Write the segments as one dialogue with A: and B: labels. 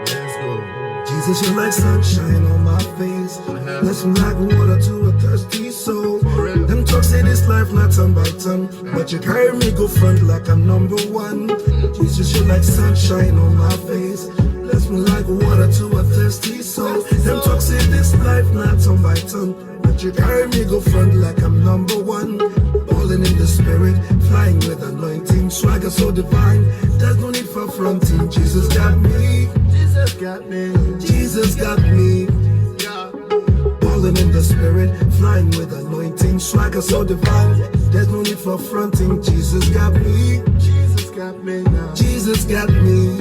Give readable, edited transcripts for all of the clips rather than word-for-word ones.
A: Let's go.
B: Jesus, you're like sunshine on my face. Blessing like water to a thirsty soul. Them talks say this life not turn by turn, but you carry me go front like I'm number one. Jesus, you're like sunshine on my face. Bless me like water to a thirsty soul. Them talks say this life not turn by turn, but you carry me go front like I'm number one. Balling in the spirit, flying with anointing, swagger so divine. There's no need for fronting. Jesus got me. Jesus got me. Jesus got me. Balling in the spirit, flying with anointing, swagger so divine. There's no need for fronting. Jesus got me. Jesus got me. Jesus got me.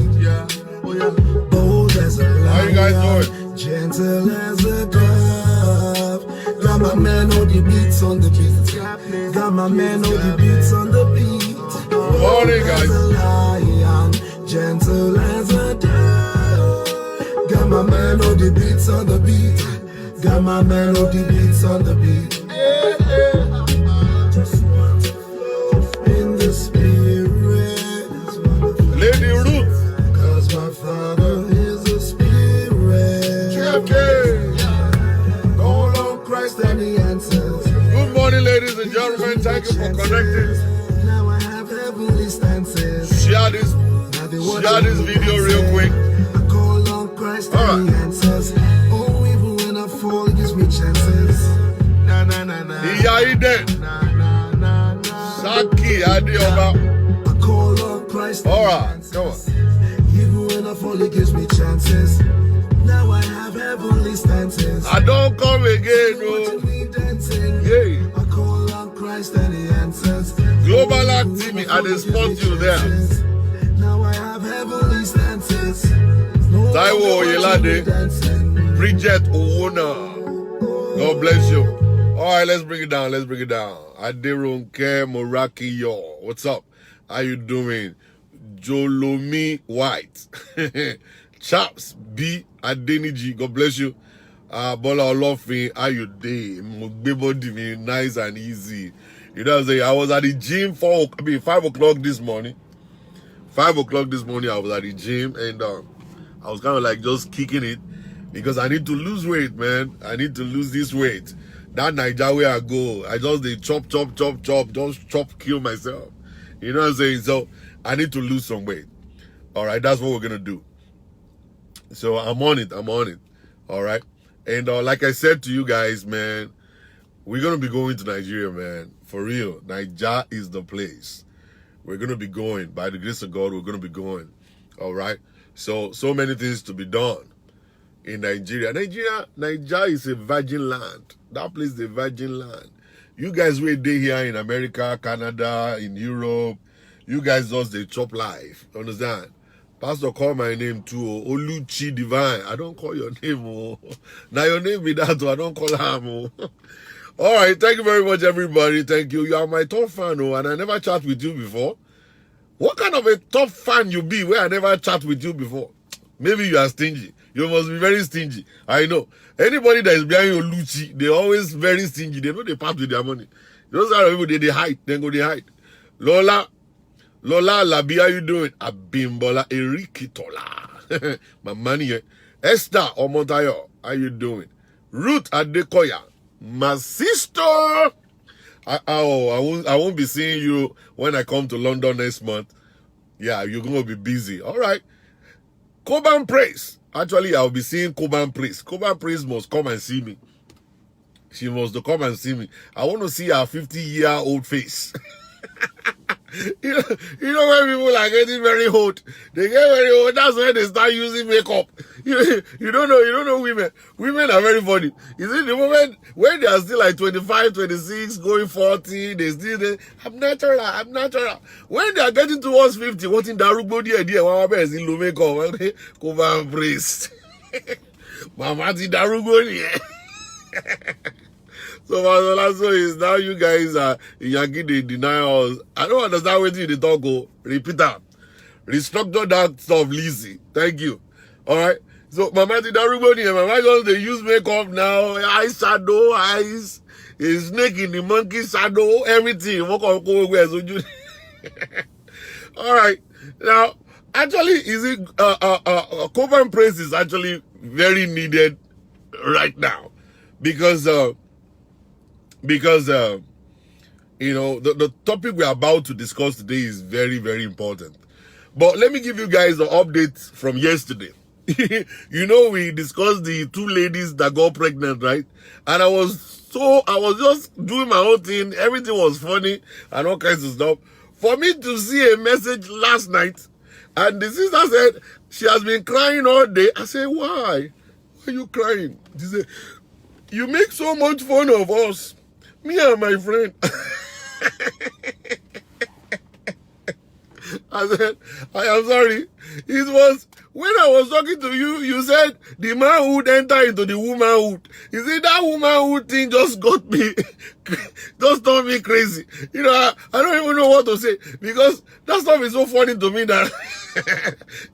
B: Bold as a lion.
A: How you guys doing?
B: Gentle as a dove. Got my man on the beats on the beat. Got my man on the beats on the beat.
A: Good morning, guys.
B: Lion, gentle as a dove. Got my man on the beats on the beat. Got my man on the beats on the beat. Just want to flow in the spirit.
A: Lady Ruth.
B: Cause my father is a spirit. Call on Christ and he answers.
A: Good morning, ladies and gentlemen. Thank you for connecting.
B: Now I have heavenly stances.
A: Share this video real quick.
B: I call on Christ and he answers. Oh, even when I fall, he gives me chances. Na na na na.
A: Iya ide.
B: Na na na na.
A: Saki Adeoye.
B: I call on Christ and he
A: Alright,
B: answers.
A: come on.
B: Even when I fall, he gives me chances. Now I have heavenly stances.
A: I don't come again,
B: Watching
A: no.
B: me dancing.
A: Hey.
B: I call on Christ and he answers.
A: Global activity, I dey spot you there.
B: Now I have heavenly stances.
A: Taiwo Oyelade. Bridget Owona. God bless you. All right, let's bring it down. Let's bring it down. Aderonke Morakiyo. What's up? How you doing? Jolomi White. Chaps B. Adeniji. God bless you. Bola Olofin. How you doing? Body me nice and easy. You know what I'm saying? I was at the gym 5 o'clock this morning. 5 o'clock this morning, I was at the gym and I was kind of like just kicking it because I need to lose weight, man. I need to lose this weight. That Nigeria where I go, I just they chop, just kill myself. You know what I'm saying? So I need to lose some weight. All right, that's what we're gonna do. So I'm on it. All right, and like I said to you guys, man, we're gonna be going to Nigeria, man. For real, Nigeria is the place. We're going to be going. By the grace of God, we're going to be going. All right? So many things to be done in Nigeria. Nigeria is a virgin land. That place is a virgin land. You guys wait day here in America, Canada, in Europe. You guys just they chop life. Understand? Pastor call my name too. Oluchi Divine. I don't call your name. Oh. Now your name be that. I don't call him. Oh. All right, thank you very much, everybody. Thank you. You are my top fan, and I never chat with you before. What kind of a top fan you be where I never chat with you before? Maybe you are stingy. You must be very stingy. I know. Anybody that is behind your Luchi, they're always very stingy. They know they part with their money. Those are people, they hide. Then go they hide. Lola Labi, how you doing? Abimbola Erikitola. My money. Esther Omotayo, how you doing? Ruth Adekoya. My sister, I won't be seeing you when I come to London next month. Yeah, you're gonna be busy. All right. Koban Praise. Actually, I'll be seeing Koban Praise. Koban Praise must come and see me. She must come and see me. I want to see her 50-year-old face. You know when people are getting very hot, they get very hot. That's when they start using makeup. You don't know women. Women are very funny. You see, the moment when they are still like 25, 26, going 40, they still I'm natural. When they are getting towards 50, what in Darugbo dear, one is in low makeup, cover and praise. Mama ti Darugbo dear. So is now you guys are Yankee, they deny us. I don't understand what you talk. Repeat that. Restructure that stuff, Lizzie. Thank you. All right. So Mama did everybody. Mama just they use makeup now. Eyes shadow, eyes. A snake in the monkey shadow. Everything. All right. Now actually, is it cover and praise is actually very needed right now, because you know, the topic we're about to discuss today is very, very important. But let me give you guys the update from yesterday. You know, we discussed the 2 ladies that got pregnant, right? And I was just doing my own thing. Everything was funny and all kinds of stuff. For me to see a message last night, and the sister said she has been crying all day. I said, why? Why are you crying? She said, you make so much fun of us, me and my friend. I said, I am sorry. It was when I was talking to you, you said the manhood enter into the womanhood. You see, that womanhood thing just got me, just turned me crazy. You know, I don't even know what to say, because that stuff is so funny to me that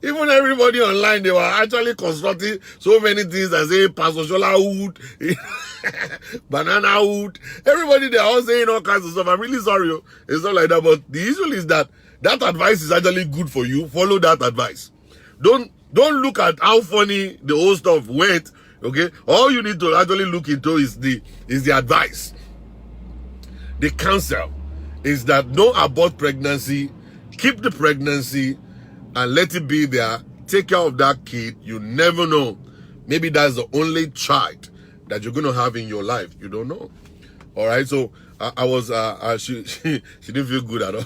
A: even everybody online, they were actually constructing so many things that say Pastor Shola hood, banana hood. Everybody, they're all saying all kinds of stuff. I'm really sorry. It's not like that. But the issue is that advice is actually good for you. Follow that advice. Don't look at how funny the whole stuff went. Okay, all you need to actually look into is the advice. The counsel is that don't abort pregnancy, keep the pregnancy, and let it be there. Take care of that kid. You never know. Maybe that's the only child that you're gonna have in your life. You don't know. All right. So I was she didn't feel good at all.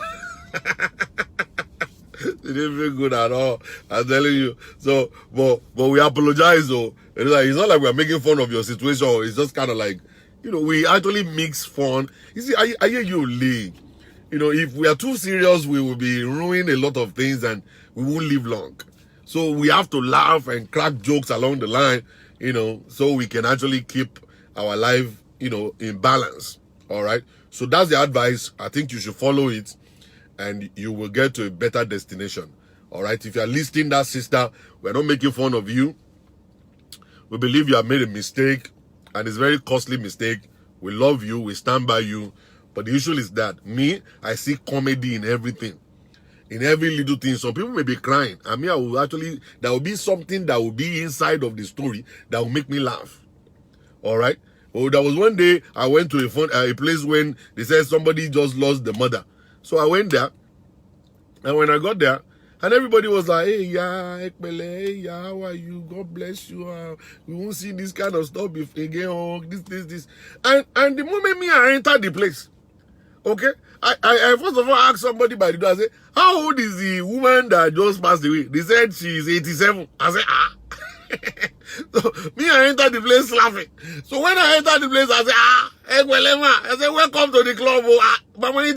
A: She didn't feel good at all. I'm telling you. So, but we apologize though. It's not like we're making fun of your situation. It's just kind of like, you know, we actually mix fun. You see, I hear you, Lee. You know, if we are too serious, we will be ruining a lot of things and we won't live long. So we have to laugh and crack jokes along the line, you know, so we can actually keep our life, you know, in balance. All right. So that's the advice. I think you should follow it, and you will get to a better destination. All right. If you are listening, that sister, we're not making fun of you. We believe you have made a mistake, and it's a very costly mistake. We love you. We stand by you. But the issue is that I see comedy in everything, in every little thing. Some people may be crying. I mean, there will be something that will be inside of the story that will make me laugh. All right. Oh, there was one day I went to a place when they said somebody just lost the mother. So I went there, and when I got there, and everybody was like, hey, yeah, Ekpele, hey, yeah, how are you? God bless you. We won't see this kind of stuff again. Oh, this. And the moment I entered the place, okay, I first of all asked somebody by the door, I said, how old is the woman that just passed away? They said she's 87. I said, So I entered the place laughing. So when I entered the place, I said, I said, welcome to the club. Finally,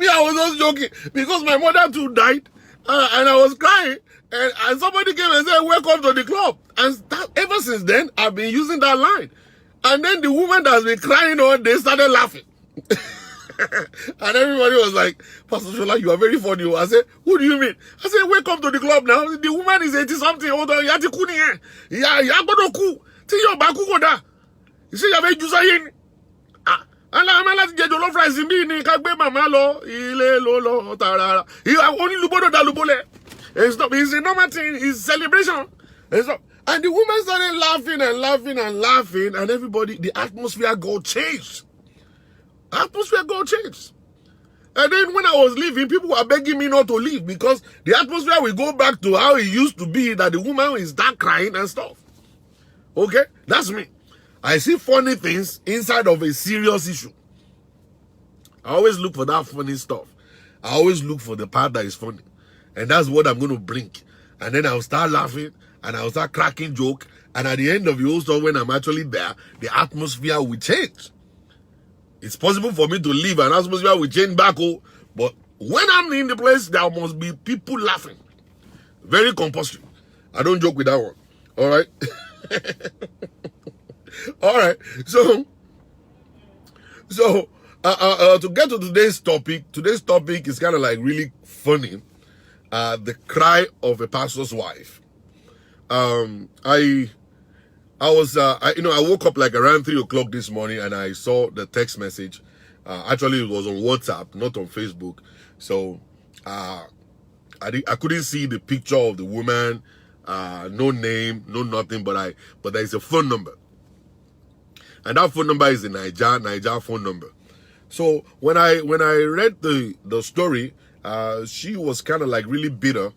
A: I was just joking because my mother too died, and I was crying, and somebody came and said, welcome to the club. And ever since then, I've been using that line. And then the woman that has been crying all day started laughing. And everybody was like, Pastor Shola, you are very funny. I said, what do you mean? I said, welcome to the club now. The woman is 80-something. Hold on, you have to cool here. Yeah, you have to cool. Till your back go there. You see, you have a user. And I'm not get your love rice in me. Kagbe mama lo, ile lo tarara. You have only lubodo da lubole. It's not. It's a normal thing. It's celebration. It's not. And the woman started laughing and laughing and laughing, and everybody, the atmosphere got changed. Atmosphere got changed. And then when I was leaving, people were begging me not to leave because the atmosphere will go back to how it used to be, that the woman is start crying and stuff. Okay? That's me. I see funny things inside of a serious issue. I always look for that funny stuff. I always look for the part that is funny. And that's what I'm going to bring. And then I'll start laughing and I'll start cracking joke. And at the end of the whole stuff, when I'm actually there, the atmosphere will change. It's possible for me to leave and atmosphere will change back. But when I'm in the place, there must be people laughing. Very compulsory. I don't joke with that one. All right? All right. So to get to today's topic is kind of like really funny. The cry of a pastor's wife. I woke up like around 3 o'clock this morning and I saw the text message, Actually, it was on WhatsApp, not on Facebook. So I couldn't see the picture of the woman, no name, no nothing, but there is a phone number. And that phone number is the Niger phone number. So when I read the story, she was kind of like really bitter.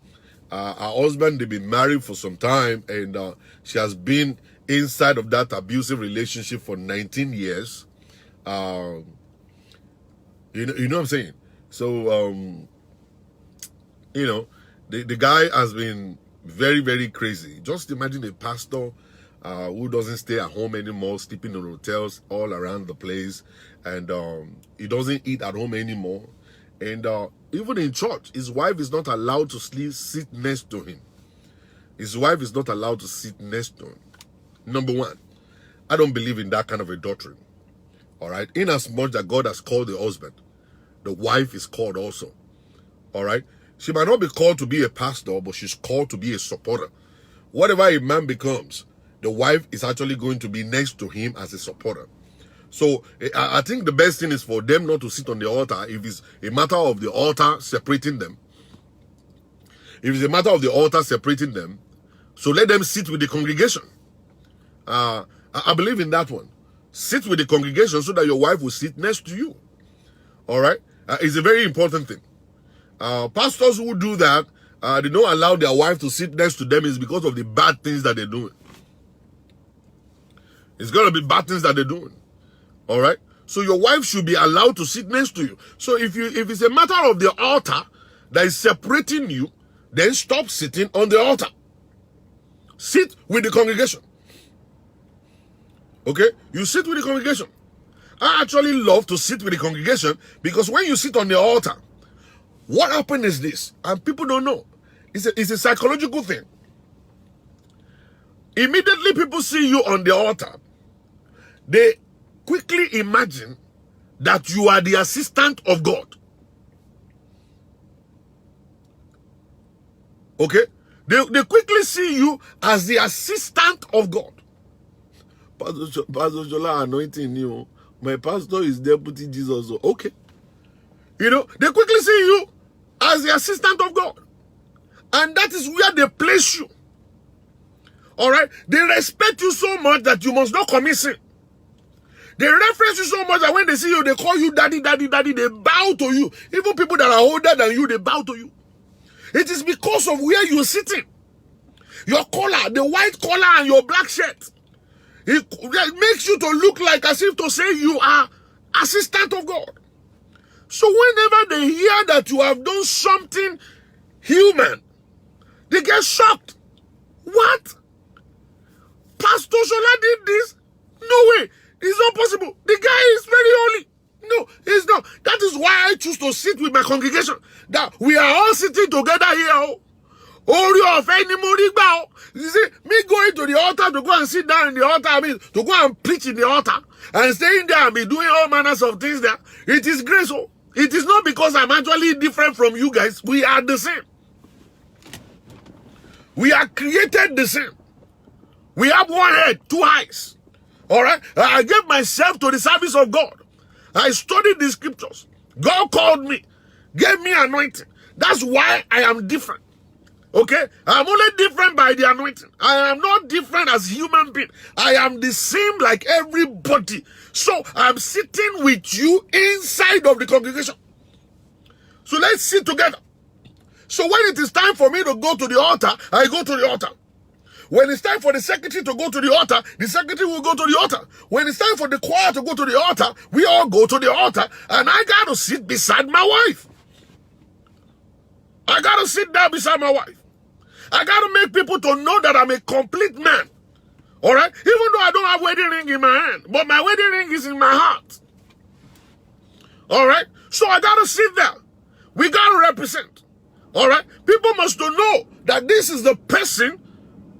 A: Her husband, they've been married for some time, and she has been inside of that abusive relationship for 19 years. You know what I'm saying? So, the guy has been very, very crazy. Just imagine a pastor who doesn't stay at home anymore, sleeping in hotels all around the place, and he doesn't eat at home anymore. And even in church, his wife is not allowed to sit next to him. His wife is not allowed to sit next to him. Number one, I don't believe in that kind of a doctrine. All right? In as much that God has called the husband, the wife is called also. All right? She might not be called to be a pastor, but she's called to be a supporter. Whatever a man becomes, the wife is actually going to be next to him as a supporter. So I think the best thing is for them not to sit on the altar if it's a matter of the altar separating them. If it's a matter of the altar separating them, so let them sit with the congregation. I believe in that one. Sit with the congregation so that your wife will sit next to you. All right? It's a very important thing. Pastors who do that, they don't allow their wife to sit next to them is because of the bad things that they're doing. It's going to be bad things that they're doing. All right? So your wife should be allowed to sit next to you. So if it's a matter of the altar that is separating you, then stop sitting on the altar. Sit with the congregation. Okay? You sit with the congregation. I actually love to sit with the congregation because when you sit on the altar, what happens is this, and people don't know. It's a psychological thing. Immediately people see you on the altar, they quickly imagine that you are the assistant of God. Okay? They quickly see you as the assistant of God. Pastor Shola anointing you. My pastor is deputy Jesus. Okay. They quickly see you as the assistant of God. And that is where they place you. All right? They respect you so much that you must not commit sin. They reference you so much that when they see you, they call you daddy, daddy, daddy. They bow to you. Even people that are older than you, they bow to you. It is because of where you're sitting. Your collar, the white collar and your black shirt. It makes you to look like as if to say you are assistant of God. So whenever they hear that you have done something human, they get shocked. What? Pastor Shola did this? No way. It's not possible. The guy is very holy. No, it's not. That is why I choose to sit with my congregation. That we are all sitting together here. You see, me going to the altar to go and sit down in the altar, to go and preach in the altar, and staying there and be doing all manners of things there, it is grace. It is not because I'm actually different from you guys. We are the same. We are created the same. We have one head, two eyes. All right? I gave myself to the service of God. I studied the scriptures. God called me, gave me anointing. That's why I am different. Okay? I'm only different by the anointing. I am not different as human being. I am the same like everybody. So I'm sitting with you inside of the congregation. So let's sit together. So when it is time for me to go to the altar, I go to the altar. When it's time for the secretary to go to the altar, the secretary will go to the altar. When it's time for the choir to go to the altar, we all go to the altar. And I got to sit beside my wife. I got to sit there beside my wife. I got to make people to know that I'm a complete man. All right? Even though I don't have wedding ring in my hand, but my wedding ring is in my heart. All right? So I got to sit there. We got to represent. All right? People must know that this is the person,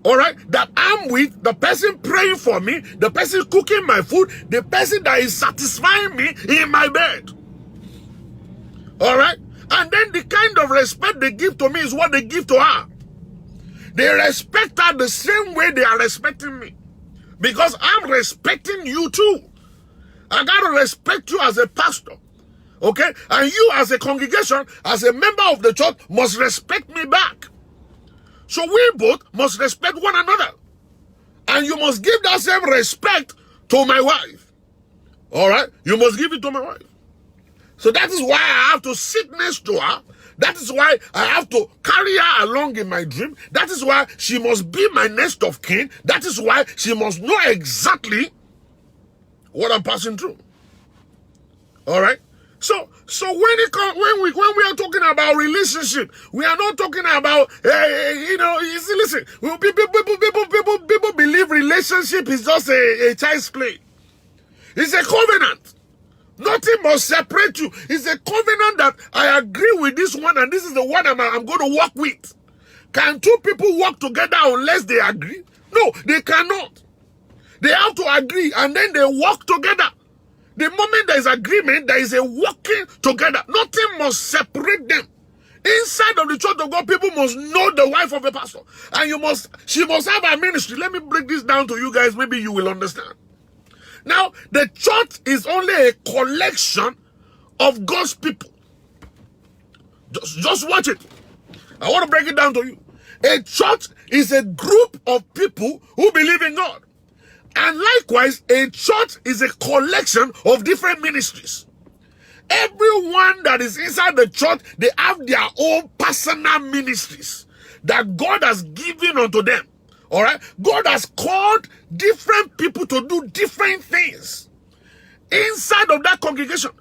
A: all right, that I'm with, the person praying for me, the person cooking my food, the person that is satisfying me in my bed. All right? And then the kind of respect they give to me is what they give to her. They respect her the same way they are respecting me. Because I'm respecting you too. I got to respect you as a pastor. Okay? And you as a congregation, as a member of the church, must respect me back. So we both must respect one another. And you must give that same respect to my wife. Alright? You must give it to my wife. So that is why I have to sit next to her. That is why I have to carry her along in my dream. That is why she must be my next of kin. That is why she must know exactly what I'm passing through. Alright? So when we are talking about relationship, we are not talking about you see, listen, people believe relationship is just a child's play. It's a covenant. Nothing must separate you. It's a covenant that I agree with this one, and this is the one I'm going to work with. Can two people work together unless they agree? No, they cannot. They have to agree, and then they work together. The moment there is agreement, there is a working together. Nothing must separate them. Inside of the church of God, people must know the wife of a pastor. And she must have a ministry. Let me break this down to you guys. Maybe you will understand. Now, the church is only a collection of God's people. Just watch it. I want to break it down to you. A church is a group of people who believe in God. And likewise, a church is a collection of different ministries. Everyone that is inside the church, they have their own personal ministries that God has given unto them. All right? God has called different people to do different things. Inside of that congregation,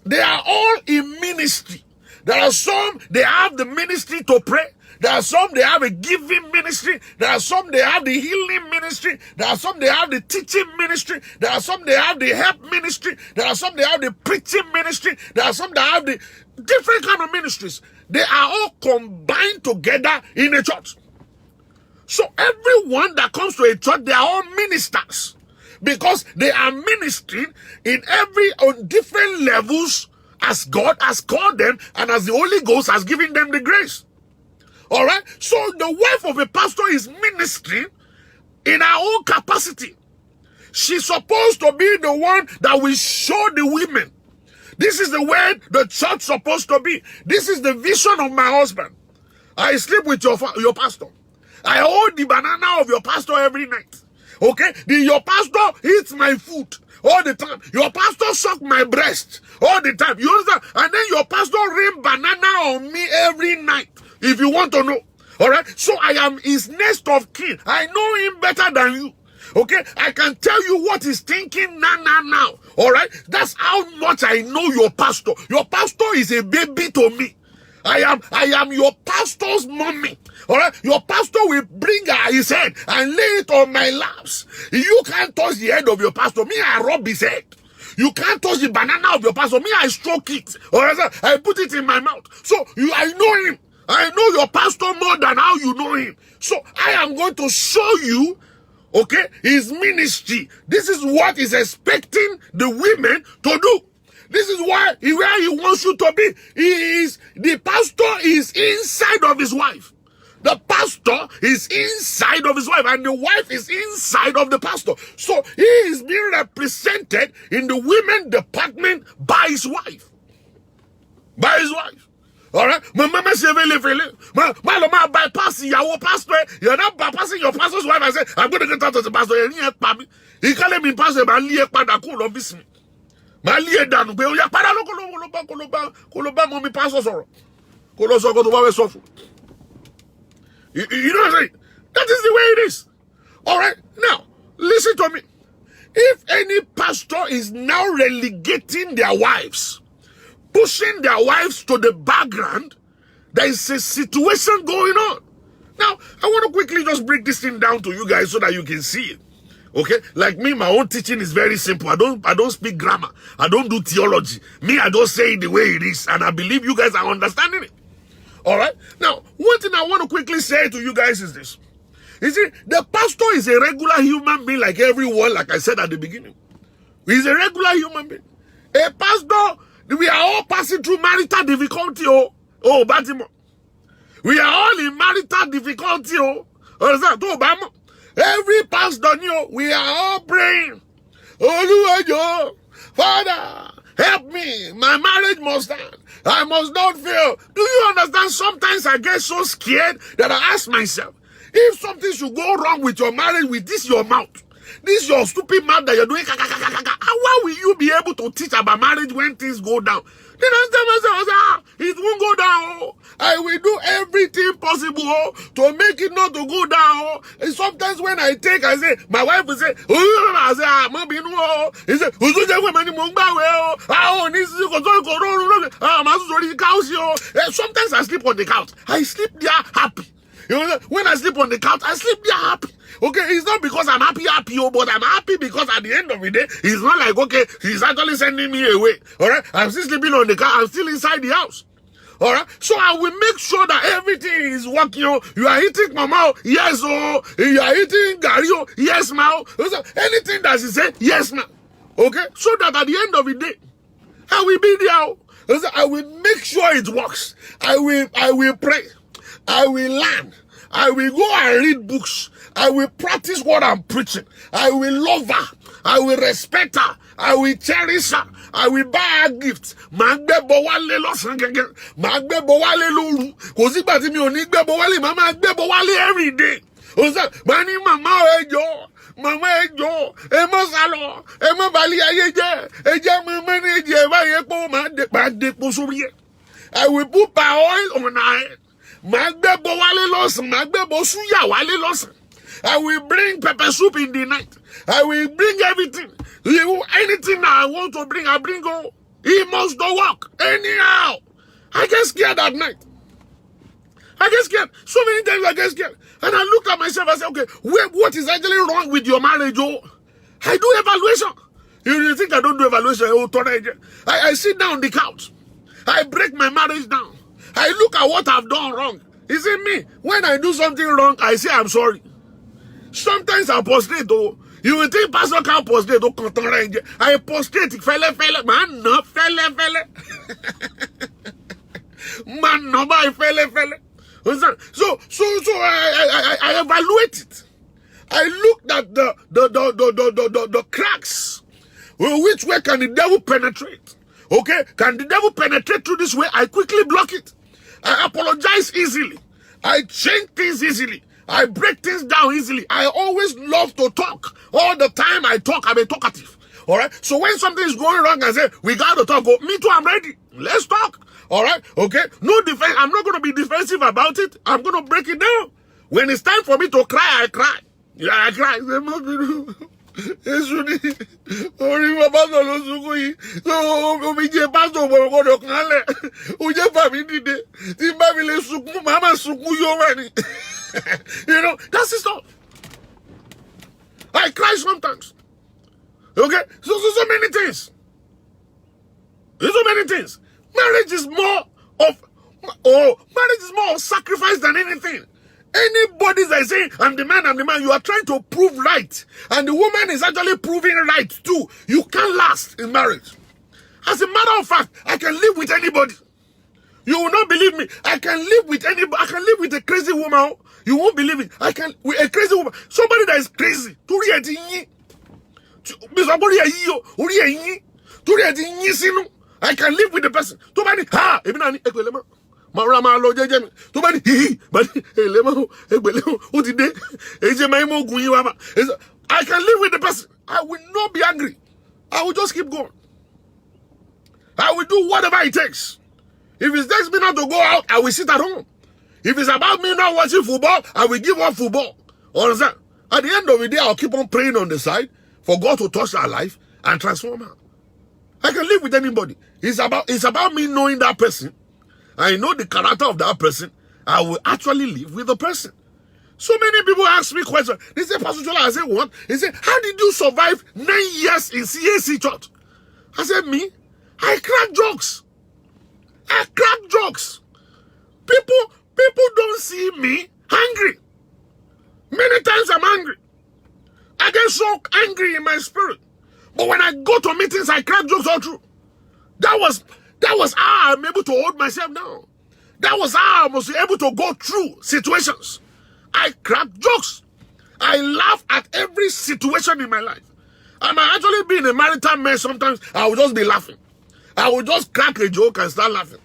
A: they are all in ministry. There are some, they have the ministry to pray. There are some, they have a giving ministry. There are some, they have the healing ministry. There are some, they have the teaching ministry. There are some, they have the help ministry. There are some, they have the preaching ministry. There are some, they have the different kind of ministries. They are all combined together in a church. So everyone that comes to a church, they are all ministers. Because they are ministering on different levels as God has called them and as the Holy Ghost has given them the grace. Alright? So the wife of a pastor is ministering in her own capacity. She's supposed to be the one that will show the women. This is the way the church is supposed to be. This is the vision of my husband. I sleep with your pastor. I hold the banana of your pastor every night. Okay? Your pastor eats my food all the time. Your pastor sucks my breast all the time. You understand? And then your pastor rain banana on me every night. If you want to know. Alright? So I am his next of kin. I know him better than you. Okay? I can tell you what he's thinking now. Alright? That's how much I know your pastor. Your pastor is a baby to me. I am your pastor's mommy. Alright? Your pastor will bring his head and lay it on my laps. You can't touch the head of your pastor. Me, I rub his head. You can't touch the banana of your pastor. Me, I stroke it. Alright? I put it in my mouth. So, I know him. I know your pastor more than how you know him. So, I am going to show you, okay, his ministry. This is what he's expecting the women to do. This is where he wants you to be. The pastor is inside of his wife. The pastor is inside of his wife, and the wife is inside of the pastor. So he is being represented in the women department by his wife. By his wife. Alright? My mama say, my bypass your pastor. You're not bypassing your pastor's wife. I say, I'm going to get out of the pastor. He can't be pastor, but I'm going to my leader done. You know what I'm saying? That is the way it is. Alright? Now, listen to me. If any pastor is now relegating their wives, pushing their wives to the background, there is a situation going on. Now, I want to quickly just break this thing down to you guys so that you can see it. Okay? Like me, my own teaching is very simple. I don't speak grammar. I don't do theology. Me, I just say it the way it is. And I believe you guys are understanding it. Alright? Now, one thing I want to quickly say to you guys is this. You see, the pastor is a regular human being like everyone, like I said at the beginning. He's a regular human being. A pastor, we are all passing through marital difficulty, oh, Baltimore. We are all in marital difficulty, Every pastor, we are all praying. Father, help me. My marriage must stand. I must not fail. Do you understand? Sometimes I get so scared that I ask myself, if something should go wrong with your marriage, with this your mouth, this your stupid mouth that you're doing, how will you be able to teach about marriage when things go down? Then I tell myself, it won't go down. I will do everything possible to make it not to go down. And sometimes when I say, my wife will say, I say, he say, sometimes I sleep on the couch. I sleep there happy. You know, when I sleep on the couch, I sleep there happy. Okay, it's not because I'm happy, but I'm happy because at the end of the day, it's not like, okay, he's actually sending me away. All right, I'm still sleeping on the couch. I'm still inside the house. All right, so I will make sure that everything is working. You are eating mama, yes, oh. You are eating gari, oh, yes, ma. Anything that she said, yes, ma. Okay, so that at the end of the day, I will be there. I will make sure it works. I will pray. I will learn. I will go and read books. I will practice what I'm preaching. I will love her. I will respect her. I will cherish her. I will buy her gifts. Magbe bowale losan gege. Magbe bowale loru. Kosi gbati mi oni gbe bowale. Mama gbe bowale every day. Osa bani mama ejo. Mama ejo. Emo salo. Emo bali ayeje. Eje mama neje ba yepo ma de po sori e. I will put my oil on her head. Magbe bowale losan. Magbe bosuya wale losan. I will bring pepper soup in the night. I will bring everything. Anything that I want to bring, I bring all. He must not work. Anyhow. I get scared at night. I get scared. So many times I get scared. And I looked at myself and said, okay, what is actually wrong with your marriage? Oh, I do evaluation. You think I don't do evaluation? I sit down on the couch. I break my marriage down. I look at what I've done wrong. Is it me? When I do something wrong, I say I'm sorry. Sometimes I prostrate, though. You will think Pastor can't prostrate, though. I prostrate, fele, man, no, fele. Man, no, by fele. So I evaluate it. I looked at the cracks. Well, which way can the devil penetrate? Okay, can the devil penetrate through this way? I quickly block it. I apologize easily. I change things easily. I break things down easily. I always love to talk. All the time I talk, I'm a talkative. All right? So when something is going wrong, I say, we got to talk. Oh, me too, I'm ready. Let's talk. All right? Okay? No defense. I'm not going to be defensive about it. I'm going to break it down. When it's time for me to cry, I cry. Yeah, I cry. You know, that's the stuff. I cry sometimes. Okay? So many things. There's so many things. Marriage is more of sacrifice than anything. Anybody that say, I'm the man, you are trying to prove right. And the woman is actually proving right too. You can't last in marriage. As a matter of fact, I can live with anybody. You will not believe me. I can live with anybody. I can live with a crazy woman. You won't believe it. I can, with a crazy woman. Somebody that is crazy. I can live with the person. I can live with the person. I will not be angry. I will just keep going. I will do whatever it takes. If it takes me not to go out, I will sit at home. If it's about me not watching football, I will give up football. Understand? At the end of the day, I'll keep on praying on the side for God to touch her life and transform her. I can live with anybody. It's about me knowing that person. I know the character of that person. I will actually live with the person. So many people ask me questions. They say, Pastor Shola, I say, what? They say, how did you survive 9 years in CAC church? I said, me? I crack jokes. People don't see me angry. Many times I'm angry. I get so angry in my spirit. But when I go to meetings, I crack jokes all through. That was how I'm able to hold myself down. That was how I was able to go through situations. I crack jokes. I laugh at every situation in my life. I might actually be in a marital mess sometimes. I will just be laughing. I will just crack a joke and start laughing.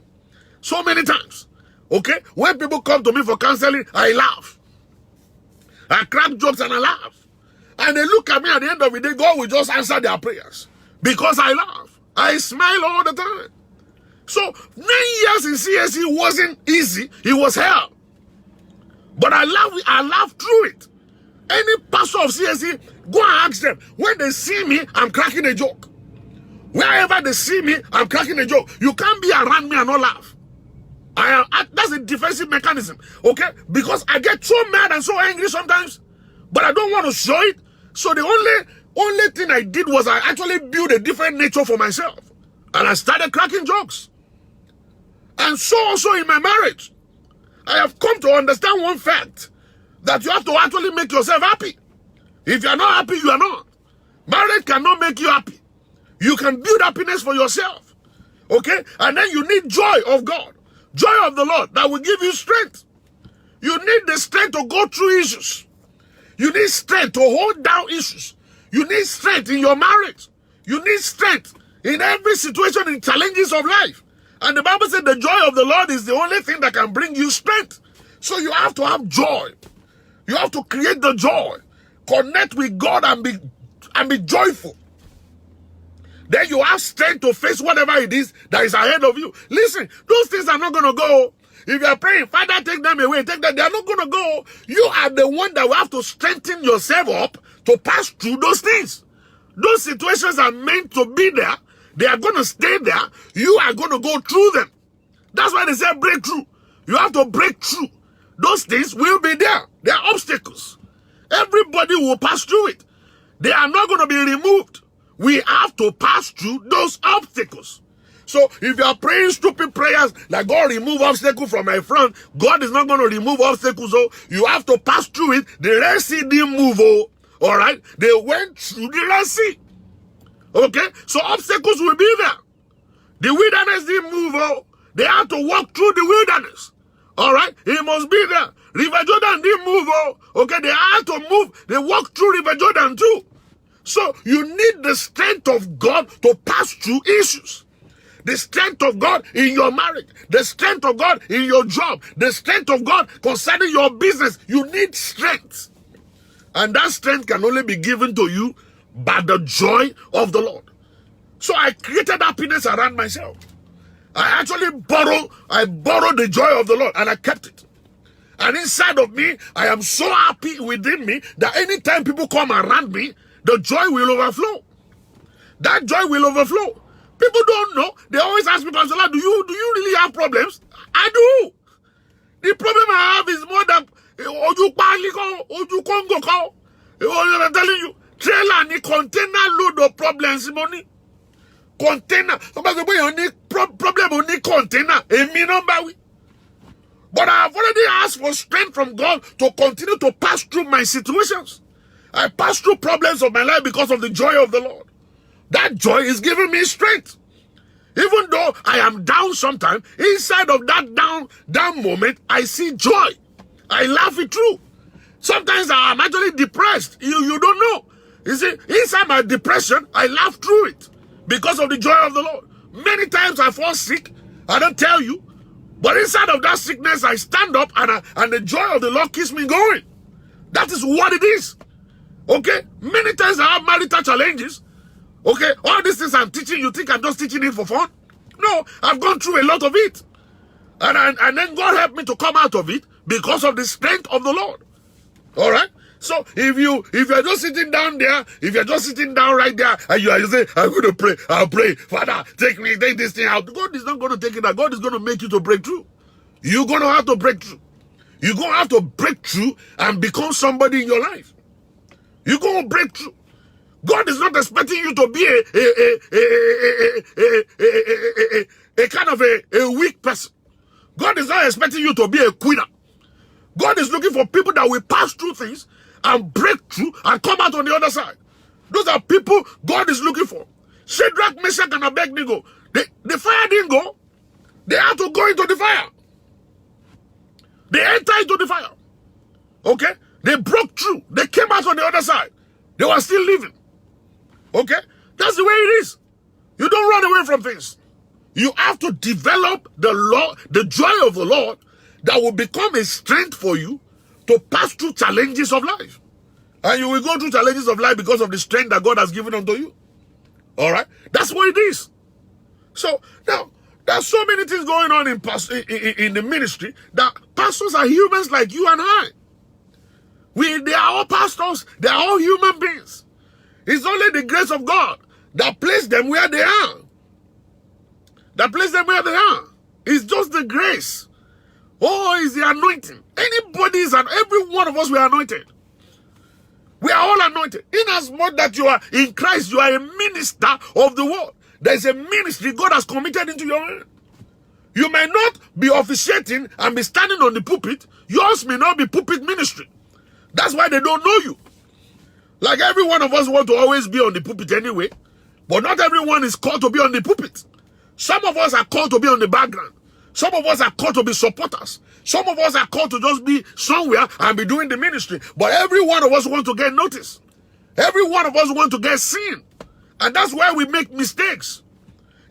A: So many times. Okay? When people come to me for counseling, I laugh. I crack jokes and I laugh. And they look at me at the end of the day, God will just answer their prayers. Because I laugh. I smile all the time. So, 9 years in CSE wasn't easy. It was hell. But I laugh through it. Any pastor of CSE, go and ask them. When they see me, I'm cracking a joke. Wherever they see me, I'm cracking a joke. You can't be around me and not laugh. That's a defensive mechanism, okay? Because I get so mad and so angry sometimes, but I don't want to show it. So the only thing I did was I actually built a different nature for myself. And I started cracking jokes. And so also in my marriage, I have come to understand one fact, that you have to actually make yourself happy. If you're not happy, you are not. Marriage cannot make you happy. You can build happiness for yourself. Okay? And then you need joy of God. Joy of the Lord that will give you strength. You need the strength to go through issues. You need strength to hold down issues. You need strength in your marriage. You need strength in every situation and challenges of life. And the Bible said the joy of the Lord is the only thing that can bring you strength. So you have to have joy. You have to create the joy. Connect with God and be joyful. Then you have strength to face whatever it is that is ahead of you. Listen, those things are not going to go. If you are praying, Father, take them away, take them. They are not going to go. You are the one that will have to strengthen yourself up to pass through those things. Those situations are meant to be there. They are going to stay there. You are going to go through them. That's why they say breakthrough. You have to break through. Those things will be there. They are obstacles. Everybody will pass through it. They are not going to be removed. We have to pass through those obstacles. So if you are praying stupid prayers like God remove obstacles from my front, God is not going to remove obstacles. So you have to pass through it. The Red Sea didn't move. All right? They went through the Red Sea. Okay? So obstacles will be there. The wilderness didn't move. They had to walk through the wilderness. All right? It must be there. River Jordan didn't move. Okay? They had to move. They walked through River Jordan too. So you need the strength of God to pass through issues. The strength of God in your marriage. The strength of God in your job. The strength of God concerning your business. You need strength. And that strength can only be given to you by the joy of the Lord. So I created happiness around myself. I actually borrowed the joy of the Lord and I kept it. And inside of me, I am so happy within me that anytime people come around me, the joy will overflow. That joy will overflow. People don't know. They always ask me, Pastor, do you really have problems? I do. The problem I have is more than Oju Congo call. I'm telling you, trailer ni container load of problems, money. Container. Somebody say, you need problem, you need container. But I have already asked for strength from God to continue to pass through my situations. I pass through problems of my life because of the joy of the Lord. That joy is giving me strength. Even though I am down sometimes, inside of that down moment, I see joy. I laugh it through. Sometimes I am actually depressed. You don't know. You see, inside my depression, I laugh through it because of the joy of the Lord. Many times I fall sick. I don't tell you. But inside of that sickness, I stand up and the joy of the Lord keeps me going. That is what it is. Okay? Many times I have marital challenges. Okay? All these things I'm teaching, you think I'm just teaching it for fun? No, I've gone through a lot of it. And then God helped me to come out of it because of the strength of the Lord. All right? So if you're just sitting down there, if you're just sitting down right there, and you say, I'm going to pray, I'll pray, Father, take this thing out. God is not going to take it out. God is going to make you to break through. You're going to have to break through. You're going to have to break through and become somebody in your life. You're going to break through. God is not expecting you to be a kind of a weak person. God is not expecting you to be a quitter. God is looking for people that will pass through things and break through and come out on the other side. Those are people God is looking for. Shadrach, Meshach, and Abednego. The fire didn't go. They had to go into the fire. They entered into the fire. Okay? They broke through. They came out on the other side. They were still living. Okay? That's the way it is. You don't run away from things. You have to develop the joy of the Lord that will become a strength for you to pass through challenges of life. And you will go through challenges of life because of the strength that God has given unto you. All right? That's what it is. So, now, there's so many things going on in the ministry that pastors are humans like you and I. They are all pastors. They are all human beings. It's only the grace of God that placed them where they are. That placed them where they are. It's just the grace. Oh, it's the anointing. Every one of us, we are anointed. We are all anointed. Inasmuch that you are in Christ, you are a minister of the world. There is a ministry God has committed into your hand. You may not be officiating and be standing on the pulpit. Yours may not be pulpit ministry. That's why they don't know you. Like every one of us want to always be on the pulpit anyway. But not everyone is called to be on the pulpit. Some of us are called to be on the background. Some of us are called to be supporters. Some of us are called to just be somewhere and be doing the ministry. But every one of us want to get noticed. Every one of us want to get seen. And that's where we make mistakes.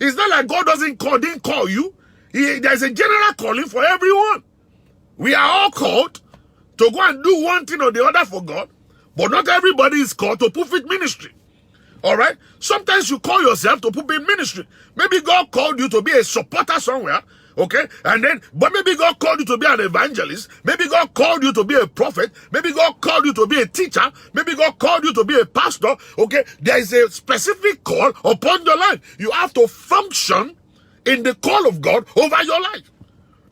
A: It's not like God didn't call you. There's a general calling for everyone. We are all called to go and do one thing or the other for God. But not everybody is called to pulpit ministry. All right? Sometimes you call yourself to pulpit ministry. Maybe God called you to be a supporter somewhere. Okay? But maybe God called you to be an evangelist. Maybe God called you to be a prophet. Maybe God called you to be a teacher. Maybe God called you to be a pastor. Okay? There is a specific call upon your life. You have to function in the call of God over your life.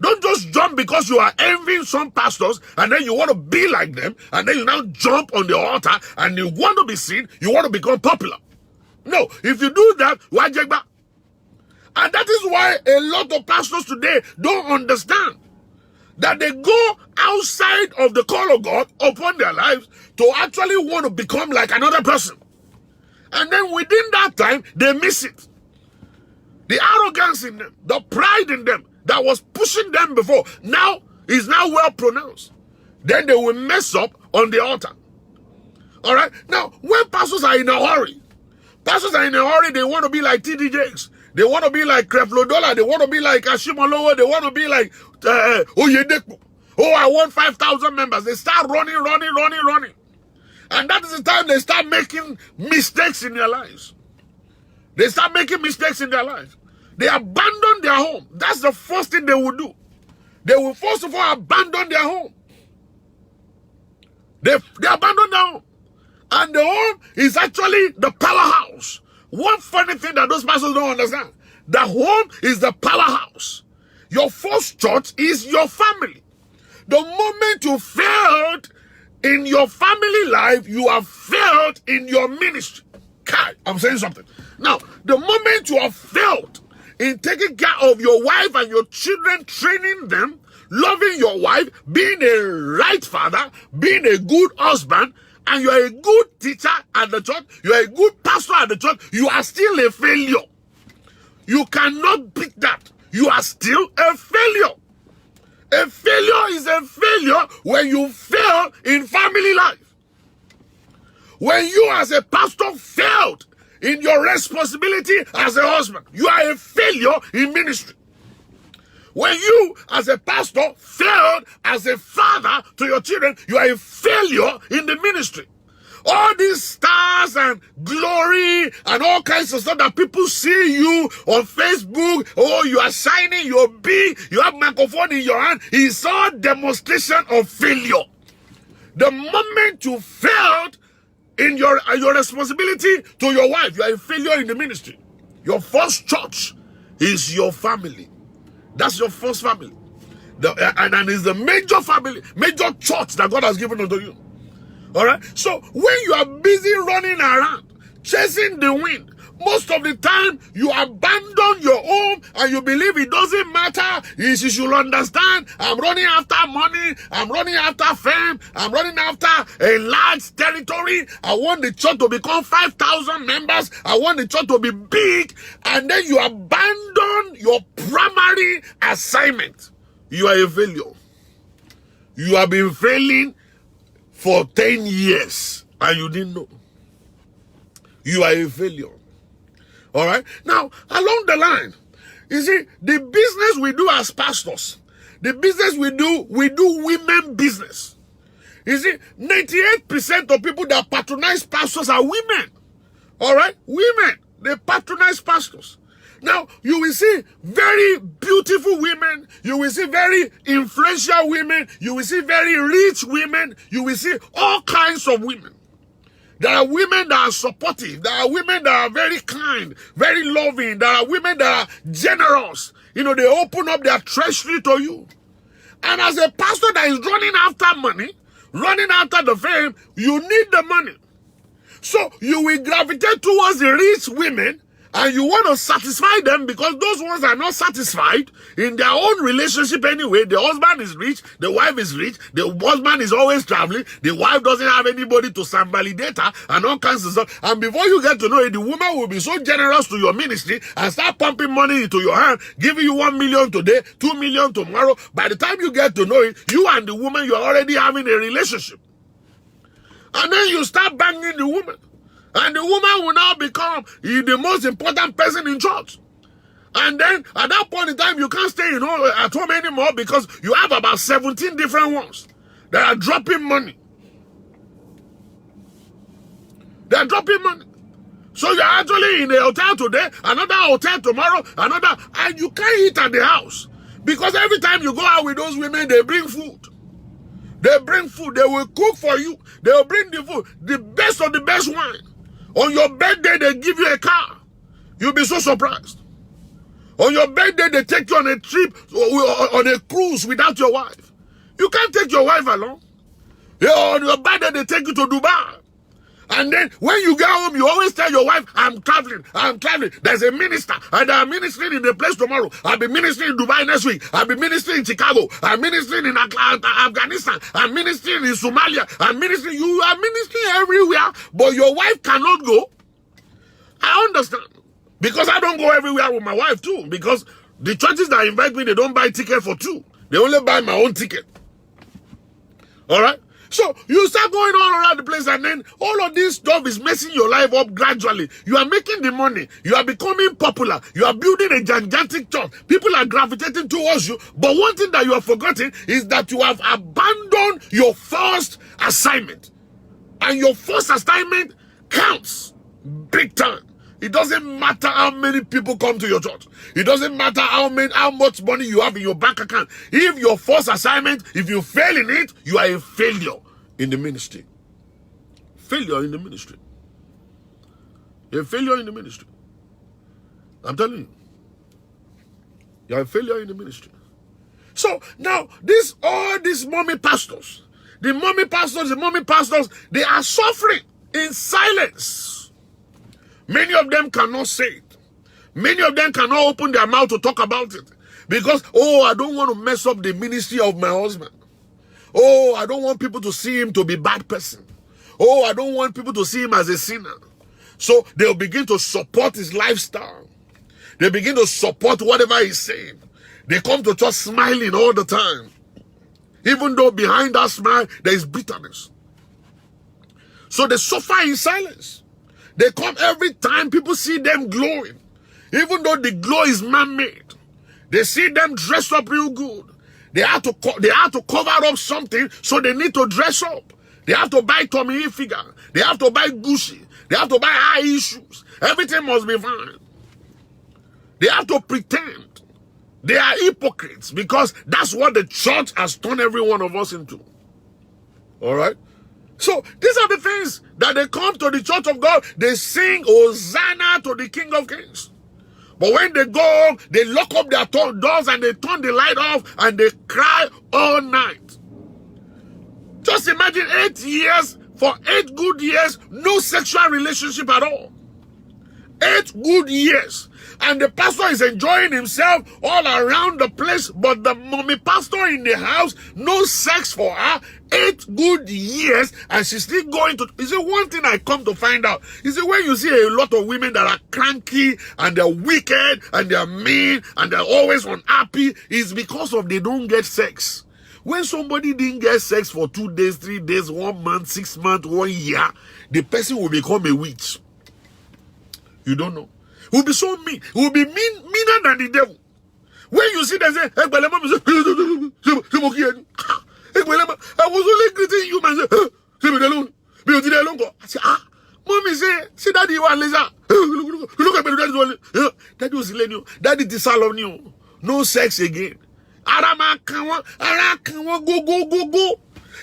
A: Don't just jump because you are envying some pastors and then you want to be like them and then you now jump on the altar and you want to be seen, you want to become popular. No, if you do that, why jegba? And that is why a lot of pastors today don't understand that they go outside of the call of God upon their lives to actually want to become like another person. And then within that time, they miss it. The arrogance in them, the pride in them that was pushing them before, now is now well pronounced. Then they will mess up on the altar. All right? Now, when pastors are in a hurry, they want to be like TD Jakes. They want to be like Creflodola. They want to be like Ashimolowo. They want to be like Oyedepo. Oh, I want 5,000 members. They start running. And that is the time they start making mistakes in their lives. They abandon their home. That's the first thing they will do. They will first of all abandon their home. They abandon their home. And the home is actually the powerhouse. One funny thing that those pastors don't understand. The home is the powerhouse. Your first church is your family. The moment you failed in your family life, you have failed in your ministry. Kai, I'm saying something. Now, the moment you have failed in taking care of your wife and your children, training them, loving your wife, being a right father, being a good husband, and you are a good teacher at the church, you are a good pastor at the church, you are still a failure. You cannot beat that. You are still a failure. A failure is a failure when you fail in family life. When you as a pastor failed in your responsibility as a husband, you are a failure in ministry. When you as a pastor failed as a father to your children, you are a failure in the ministry. All these stars and glory and all kinds of stuff that people see you on Facebook, oh, you are shining, you're big, you have microphone in your hand, it's all demonstration of failure. The moment you failed in your responsibility to your wife, you are a failure in the ministry. Your first church is your family. That's your first family. And it's the major family, major church that God has given unto you. All right? So when you are busy running around, chasing the wind, most of the time you abandon your home and you believe it doesn't matter. You should understand, I'm running after money, I'm running after fame, I'm running after a large territory. I want the church to become 5,000 members. I want the church to be big. And then you abandon your primary assignment. You are a failure. You have been failing for 10 years and you didn't know. you are a failure. All right? Now, along the line, you see, the business we do as pastors, the business we do women business. You see, 98% of people that patronize pastors are women. All right? Women, they patronize pastors. Now, you will see very beautiful women. You will see very influential women. You will see very rich women. You will see all kinds of women. There are women that are supportive. There are women that are very kind, very loving. There are women that are generous. You know, they open up their treasury to you. And as a pastor that is running after money, running after the fame, you need the money. So you will gravitate towards the rich women, and you want to satisfy them because those ones are not satisfied in their own relationship anyway. The husband is rich, the wife is rich, the husband is always traveling, the wife doesn't have anybody to validate her, and all kinds of stuff. And before you get to know it, the woman will be so generous to your ministry and start pumping money into your hand, giving you 1 million today, 2 million tomorrow. By the time you get to know it, you and the woman, you are already having a relationship. And then you start banging the woman. And the woman will now become the most important person in church. And then, at that point in time, you can't stay at home anymore because you have about 17 different ones that are dropping money. They are dropping money. So you're actually in a hotel today, another hotel tomorrow, another, and you can't eat at the house. Because every time you go out with those women, they bring food. They bring food. They will cook for you. They will bring the food. The best of the best wine. On your birthday, they give you a car. You'll be so surprised. On your birthday, they take you on a trip, on a cruise without your wife. You can't take your wife along. On your birthday, they take you to Dubai. And then when you get home, you always tell your wife, I'm traveling. There's a minister, and I'm ministering in the place tomorrow. I'll be ministering in Dubai next week. I'll be ministering in Chicago. I'm ministering in Afghanistan. I'm ministering in Somalia. You are ministering everywhere, but your wife cannot go. I understand. Because I don't go everywhere with my wife too. Because the churches that invite me, they don't buy ticket for two. They only buy my own ticket. All right? So you start going all around the place, and then all of this stuff is messing your life up gradually. You are making the money. You are becoming popular. You are building a gigantic church. People are gravitating towards you. But one thing that you have forgotten is that you have abandoned your first assignment. And your first assignment counts big time. It doesn't matter how many people come to your church. It doesn't matter how much money you have in your bank account. If your first assignment, if you fail in it, you are a failure in the ministry. Failure in the ministry. You're a failure in the ministry. I'm telling you. You're a failure in the ministry. So now, all these mommy pastors, the mommy pastors, they are suffering in silence. Many of them cannot say it. Many of them cannot open their mouth to talk about it. Because, I don't want to mess up the ministry of my husband. I don't want people to see him to be a bad person. I don't want people to see him as a sinner. So they'll begin to support his lifestyle. They begin to support whatever he's saying. They come to church smiling all the time. Even though behind that smile, there is bitterness. So they suffer in silence. They come every time people see them glowing. Even though the glow is man-made. They see them dressed up real good. They have to cover up something, so they need to dress up. They have to buy Tommy Hilfiger. They have to buy Gucci. They have to buy high shoes. Everything must be fine. They have to pretend. They are hypocrites because that's what the church has turned every one of us into. All right? So these are the things that they come to the church of God. They sing Hosanna to the King of Kings. But when they go, they lock up their doors and they turn the light off and they cry all night. Just imagine 8 years, for 8 good years, no sexual relationship at all. 8 good years. And the pastor is enjoying himself all around the place, but the mommy pastor in the house, no sex for her, 8 good years, and she's still going to... Is it one thing I come to find out? Is it when you see a lot of women that are cranky, and they're wicked, and they're mean, and they're always unhappy, is because of they don't get sex. When somebody didn't get sex for 2 days, 3 days, 1 month, 6 months, 1 year, the person will become a witch. You don't know. He will be so mean. He will be meaner than the devil. When you see them say, I was only greeting you, man. I say, mommy say daddy you are laser. Look at me, daddy was letting you. Daddy disallow you. No sex again. Arama go.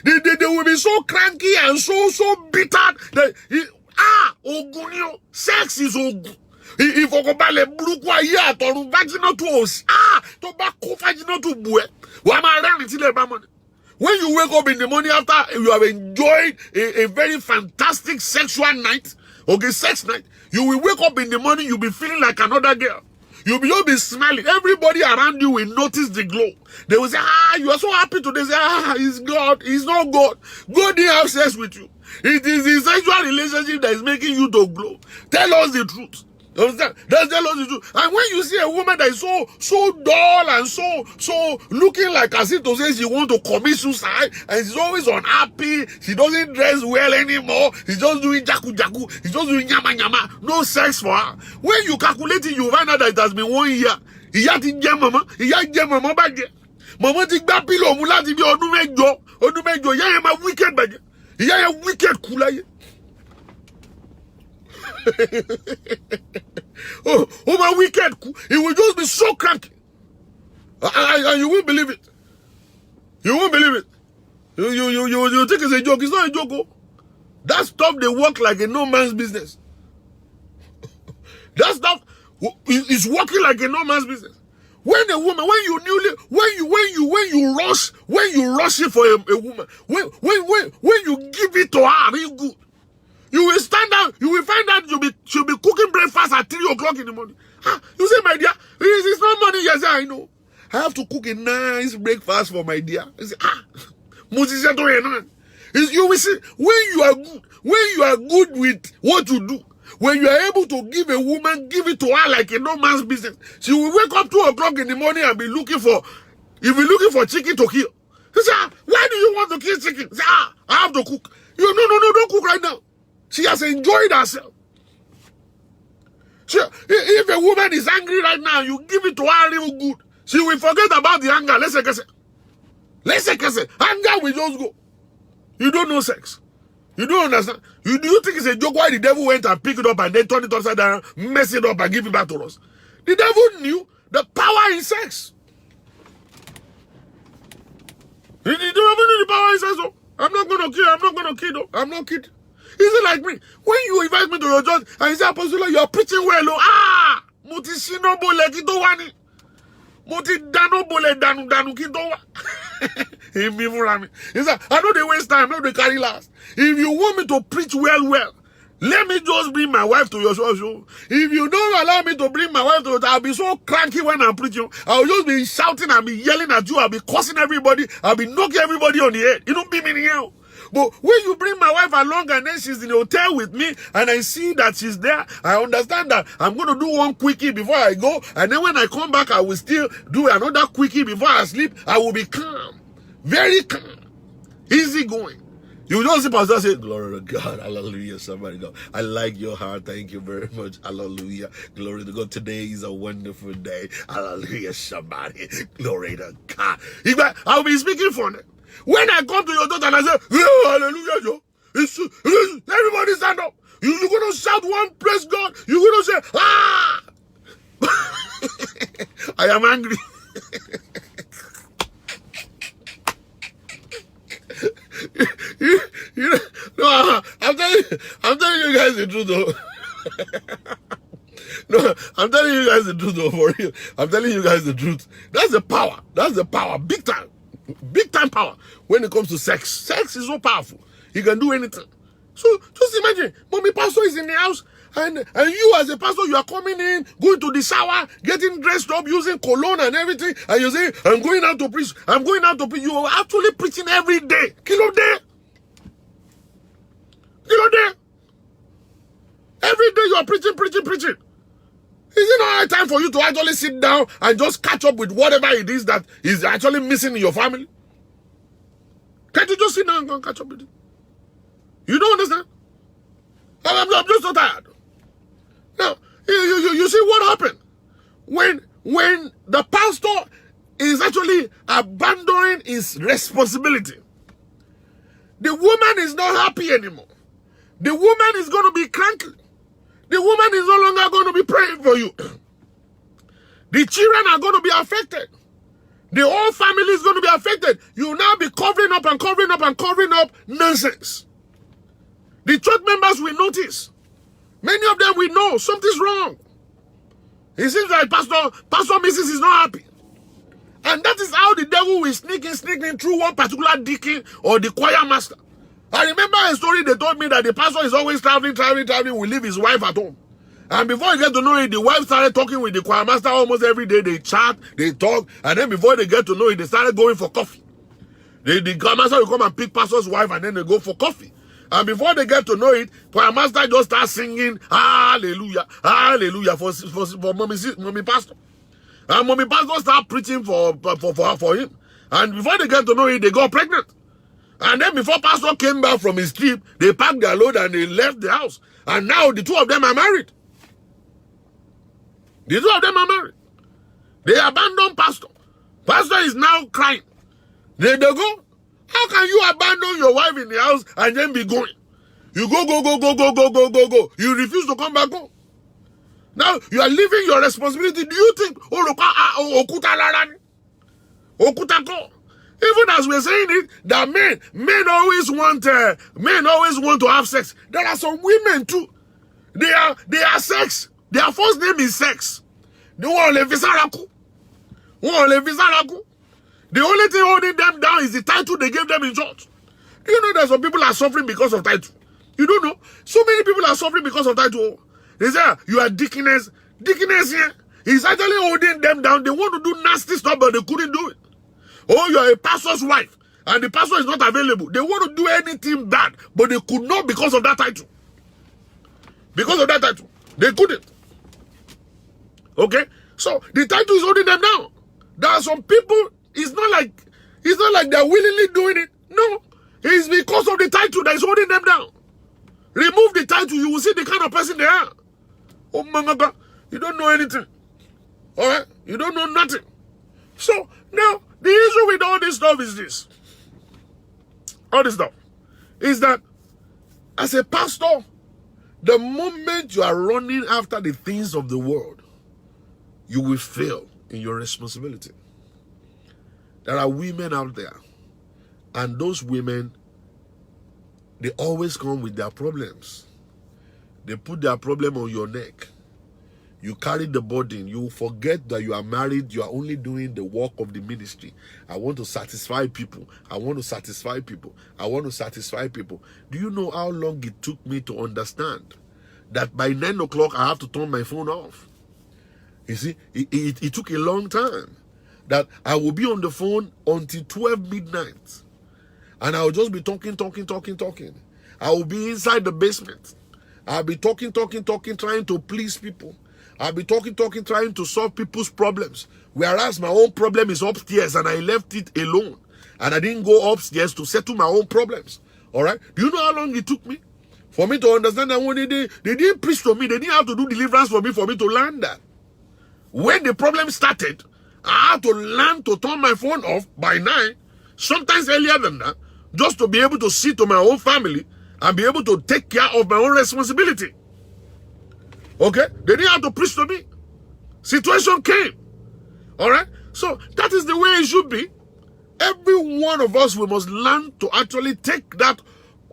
A: They will be so cranky and so bitter that ogunio. Sex is ogun. If you go back le blue kwa ya to vaginal to us. To back vaginal to bue. When you wake up in the morning after you have enjoyed a very fantastic sexual night, okay, sex night, you will wake up in the morning, you'll be feeling like another girl. You'll be smiling. Everybody around you will notice the glow. They will say, you are so happy today. Say, it's God. It's not God. God didn't have sex with you. It is the sexual relationship that is making you to glow. Tell us the truth. You understand? That's tell us the truth. And when you see a woman that is so dull and so looking like as if to say she want to commit suicide and she's always unhappy, she doesn't dress well anymore, she's just doing jaku, she's just doing nyama, no sex for her. When you calculate it, you find out that it has been 1 year. Ìyá ti jẹ mama bàjẹ́. Mama ti gbá pillow mu láti bí ọdún mẹ́jọ. Ìyá yẹn máa wicked bàjẹ́. Ìyá yẹn wicked kú láyé. Oh my wicked, it will just be so cranky. And you won't believe it. You won't believe it. You think it's a joke. It's not a joke. Oh. That stuff they work like a no man's business. That stuff is working like a no man's business. When a woman, when you rush it for a woman, when you give it to her real good, you will stand out. You will find out she'll be cooking breakfast at 3 o'clock in the morning. You say, my dear, it's not money. Yes, I know. I have to cook a nice breakfast for my dear. You say, you will see when you are good with what you do. When you are able to give a woman, give it to her like a no man's business. She will wake up 2 o'clock in the morning and be looking for chicken to kill. She say, why do you want to kill chicken? Say, I have to cook. No, don't cook right now. She has enjoyed herself. If a woman is angry right now, you give it to her real good. She will forget about the anger. Let's say, anger will just go. You don't know sex. You don't understand. Do you think it's a joke why the devil went and picked it up and then turned it upside down, mess it up and give it back to us? The devil knew the power in sex. The devil knew the power in sex. So I'm not going to kill. I'm not kidding. Is it like me? When you invite me to your church and you say, Apostle, you're preaching well. Moti sino bole kito wani. Moti dano bole danu kito wa. I know they waste time. I know they carry last. If you want me to preach well, let me just bring my wife to your show. If you don't allow me to bring my wife to your show, I'll be so cranky when I'm preaching. I'll just be shouting, I'll be yelling at you, I'll be cursing everybody, I'll be knocking everybody on the head. You don't be me in here. But when you bring my wife along and then she's in the hotel with me and I see that she's there, I understand that I'm going to do one quickie before I go. And then when I come back, I will still do another quickie before I sleep. I will be calm. Very calm. Easy going. You don't see Pastor say, glory to God, hallelujah, somebody go, I like your heart, thank you very much, hallelujah, glory to God, today is a wonderful day, hallelujah, somebody, glory to God. I'll be speaking for them. When I come to your daughter and I say, hallelujah, Joe, everybody stand up. You're going to shout one, praise God. You're going to say, I am angry. No, I'm telling you guys the truth, though. No, I'm telling you guys the truth, though, for real. I'm telling you guys the truth. That's the power. That's the power. Big time. Big time power when it comes to sex. Sex is so powerful. You can do anything. So just imagine, mommy pastor is in the house and you as a pastor, you are coming in, going to the shower, getting dressed up, using cologne and everything, and you say, I'm going out to preach. I'm going out to preach. You are actually preaching every day. Kilo day. Every day you are preaching. Is it not time for you to actually sit down and just catch up with whatever it is that is actually missing in your family? Can't you just sit down and catch up with it? You don't understand? I'm just so tired. Now, You see what happened? When the pastor is actually abandoning his responsibility, the woman is not happy anymore. The woman is going to be cranky. The woman is no longer going to be praying for you. The children are going to be affected. The whole family is going to be affected. You will now be covering up and covering up and covering up nonsense. The church members will notice. Many of them will know something's wrong. It seems like Pastor Mrs. is not happy. And that is how the devil will sneak in through one particular deacon or the choir master. I remember a story they told me that the pastor is always traveling, will leave his wife at home. And before you get to know it, the wife started talking with the choir master almost every day. They chat, they talk, and then before they get to know it, they started going for coffee. The choir master will come and pick pastor's wife, and then they go for coffee. And before they get to know it, choir master just starts singing, hallelujah, hallelujah, for mommy pastor. And mommy pastor start preaching for him. And before they get to know it, they got pregnant. And then before pastor came back from his trip, they packed their load and they left the house. And now the two of them are married. The two of them are married. They abandoned pastor. Pastor is now crying. They go. How can you abandon your wife in the house and then be going? You go. You refuse to come back home. Now you are leaving your responsibility. Do you think even as we're saying it, that men always want to have sex. There are some women too. They are sex. Their first name is sex. They want to visaraku. The only thing holding them down is the title they gave them in church. Do you know that some people are suffering because of title? You don't know? So many people are suffering because of title. They say, you are deaconess. Deaconess here is actually holding them down. They want to do nasty stuff, but they couldn't do it. Oh, you are a pastor's wife, and the pastor is not available. They want to do anything bad, but they could not because of that title. Because of that title. They couldn't. Okay? So, the title is holding them down. There are some people, it's not like they're willingly doing it. No. It's because of the title that is holding them down. Remove the title, you will see the kind of person they are. Oh my God, you don't know anything. Alright? You don't know nothing. So, now, the issue with all this stuff is this. All this stuff is that as a pastor, the moment you are running after the things of the world, you will fail in your responsibility. There are women out there, and those women, they always come with their problems. They put their problem on your neck. You carry the burden. You forget that you are married. You are only doing the work of the ministry. I want to satisfy people. I want to satisfy people. I want to satisfy people. Do you know how long it took me to understand that by 9 o'clock I have to turn my phone off? You see, it took a long time. That I will be on the phone until 12 midnight. And I will just be talking. I will be inside the basement. I'll be talking, trying to please people. I'll be talking, trying to solve people's problems. Whereas my own problem is upstairs and I left it alone. And I didn't go upstairs to settle my own problems. Alright? Do you know how long it took me? For me to understand that when they didn't preach to me, they didn't have to do deliverance for me to learn that. When the problem started, I had to learn to turn my phone off by 9, sometimes earlier than that, just to be able to see to my own family and be able to take care of my own responsibility. Okay? They didn't have to preach to me. Situation came. Alright? So, that is the way it should be. Every one of us, we must learn to actually take that,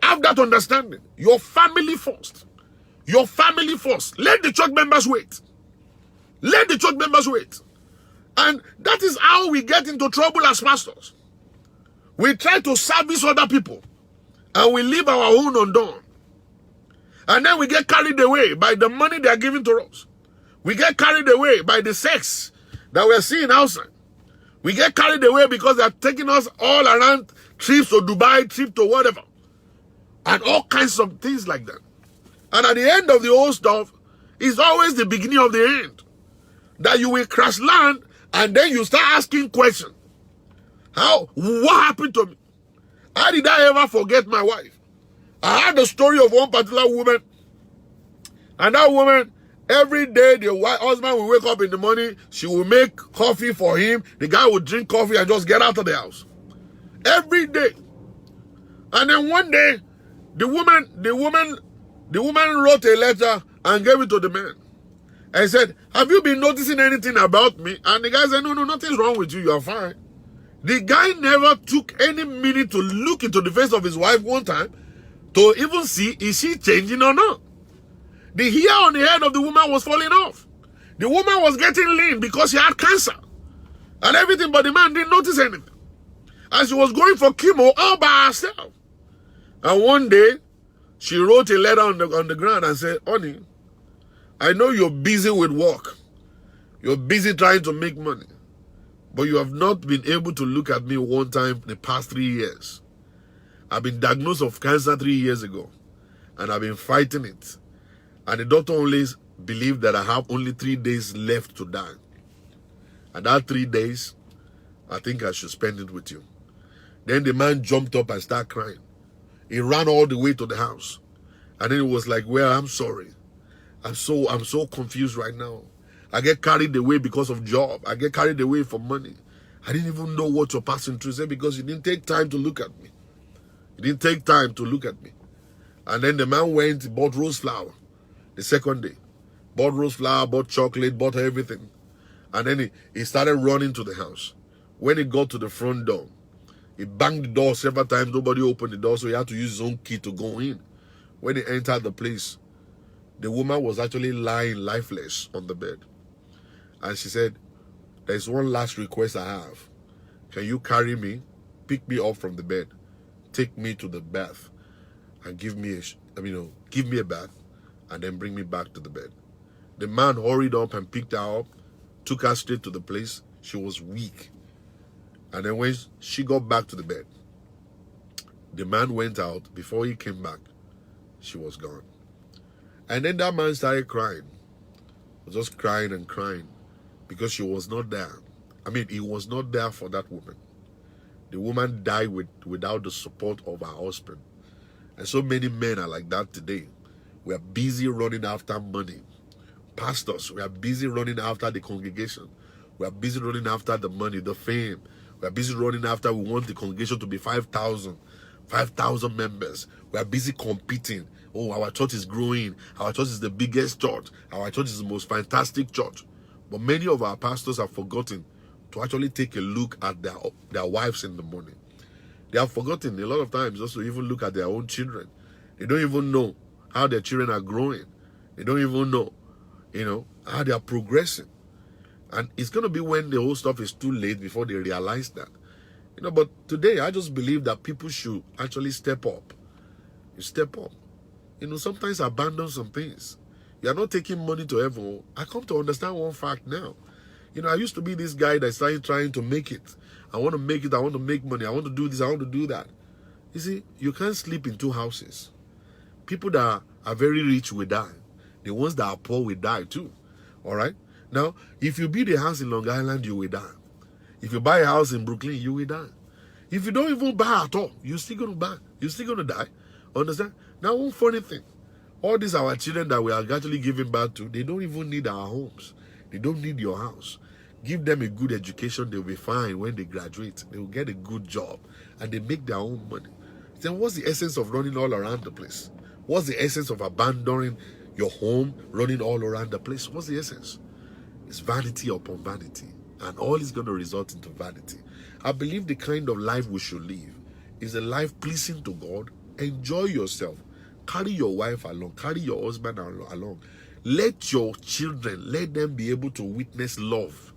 A: have that understanding. Your family first. Your family first. Let the church members wait. Let the church members wait. And that is how we get into trouble as pastors. We try to service other people. And we leave our own undone. And then we get carried away by the money they are giving to us. We get carried away by the sex that we're seeing outside. We get carried away because they're taking us all around, trips to Dubai, trip to whatever. And all kinds of things like that. And at the end of the whole stuff, it's always the beginning of the end. That you will crash land and then you start asking questions. What happened to me? How did I ever forget my wife? I heard the story of one particular woman. And that woman, Every day, the husband will wake up in the morning. She will make coffee for him. The guy will drink coffee and just get out of the house. Every day. And then one day, the woman wrote a letter and gave it to the man. And said, have you been noticing anything about me? And the guy said, no, nothing's wrong with you. You are fine. The guy never took any minute to look into the face of his wife one time to even see, is she changing or not? The hair on the head of the woman was falling off. The woman was getting lean because she had cancer and everything, but the man didn't notice anything. And she was going for chemo all by herself. And one day, she wrote a letter on the ground and said, honey, I know you're busy with work. You're busy trying to make money. But you have not been able to look at me one time in the past 3 years. I've been diagnosed of cancer 3 years ago. And I've been fighting it. And the doctor only believed that I have only 3 days left to die. And that 3 days, I think I should spend it with you. Then the man jumped up and started crying. He ran all the way to the house. And then he was like, well, I'm sorry. I'm so confused right now. I get carried away because of job. I get carried away for money. I didn't even know what you're passing through. Say, because you didn't take time to look at me. You didn't take time to look at me. And then the man went, bought rose flower the second day. Bought rose flower, bought chocolate, bought everything. And then he started running to the house. When he got to the front door, he banged the door several times. Nobody opened the door, so he had to use his own key to go in. When he entered the place, the woman was actually lying lifeless on the bed. And she said, there's one last request I have. Can you carry me, pick me up from the bed, take me to the bath, and give me a bath, and then bring me back to the bed. The man hurried up and picked her up, took her straight to the place. She was weak. And then when she got back to the bed, the man went out. Before he came back, she was gone. And then that man started crying. Just crying and crying. Because she was not there. I mean, he was not there for that woman. The woman died without the support of her husband. And so many men are like that today. We are busy running after money. Pastors, we are busy running after the congregation. We are busy running after the money, the fame. We are busy running after, we want the congregation to be 5,000 members. We are busy competing. Oh, our church is growing. Our church is the biggest church. Our church is the most fantastic church. But many of our pastors have forgotten to actually take a look at their wives in the morning. They have forgotten a lot of times also to even look at their own children. They don't even know how their children are growing. They don't even know, how they are progressing. And it's going to be when the whole stuff is too late before they realize that. But today I just believe that people should actually step up. You step up. Sometimes abandon some things. You are not taking money to heaven. I come to understand one fact now. I used to be this guy that started trying to make it. I want to make it. I want to make money. I want to do this. I want to do that. You see, you can't sleep in 2 houses. People that are very rich will die. The ones that are poor will die too. All right? Now, if you build a house in Long Island, you will die. If you buy a house in Brooklyn, you will die. If you don't even buy at all, you're still going to buy. You're still going to die. Understand? Now, one funny thing. All these our children that we are actually giving birth to, they don't even need our homes. They don't need your house. Give them a good education, they'll be fine when they graduate. They will get a good job and they make their own money. Then what's the essence of running all around the place? What's the essence of abandoning your home, running all around the place? What's the essence? It's vanity upon vanity. And all is going to result into vanity. I believe the kind of life we should live is a life pleasing to God. Enjoy yourself. Carry your wife along. Carry your husband along. Let your children, let them be able to witness love.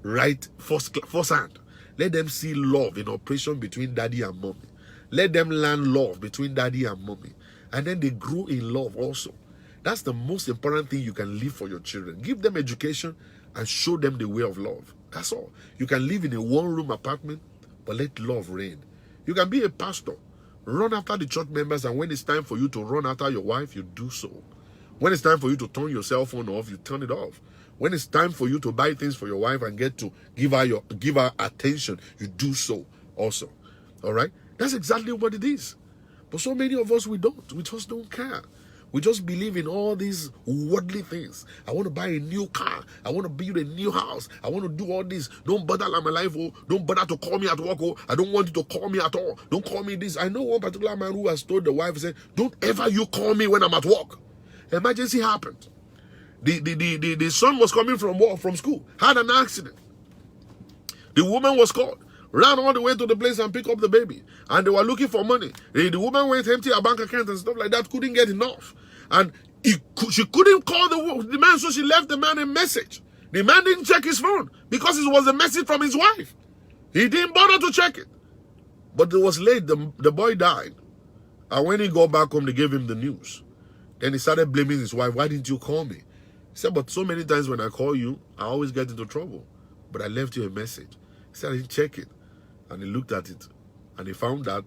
A: Right? Firsthand. Let them see love in operation between daddy and mommy. Let them learn love between daddy and mommy. And then they grow in love also. That's the most important thing you can leave for your children. Give them education and show them the way of love. That's all. You can live in a one-room apartment, but let love reign. You can be a pastor. Run after the church members, and when it's time for you to run after your wife, you do so. When it's time for you to turn your cell phone off, you turn it off. When it's time for you to buy things for your wife and get to give her attention, you do so also. All right? That's exactly what it is. But so many of us, we don't. We just don't care. We just believe in all these worldly things. I want to buy a new car. I want to build a new house. I want to do all this. Don't bother my life. Oh, don't bother to call me at work. Oh, I don't want you to call me at all. Don't call me this. I know one particular man who has told the wife, said, don't ever you call me when I'm at work. Emergency happened. The son was coming from work, from school, had an accident. The woman was called, ran all the way to the place and picked up the baby. And they were looking for money. The woman went empty her bank account and stuff like that, couldn't get enough. And she couldn't call the man, so she left the man a message. The man didn't check his phone because it was a message from his wife. He didn't bother to check it. But it was late. The boy died. And when he got back home, they gave him the news. Then he started blaming his wife. Why didn't you call me? He said, but so many times when I call you, I always get into trouble. But I left you a message. He said, I didn't check it. And he looked at it. And he found that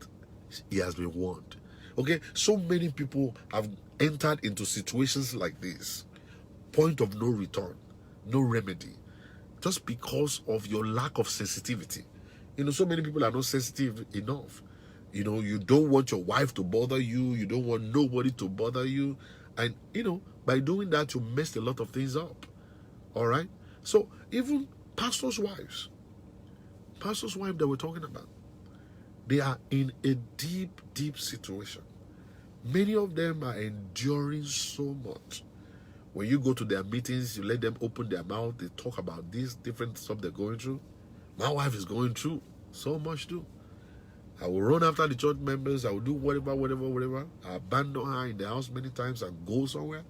A: he has been warned. Okay, so many people have entered into situations like this. Point of no return, no remedy. Just because of your lack of sensitivity. You know, so many people are not sensitive enough. You know, you don't want your wife to bother you. You don't want nobody to bother you. And, you know, by doing that, you mess a lot of things up. All right? So, even pastors' wives that we're talking about, they are in a deep, deep situation. Many of them are enduring so much. When you go to their meetings, you let them open their mouth, they talk about this different stuff they're going through. My wife is going through so much too. I will run after the church members. I will do whatever. I abandon her in the house many times and go somewhere.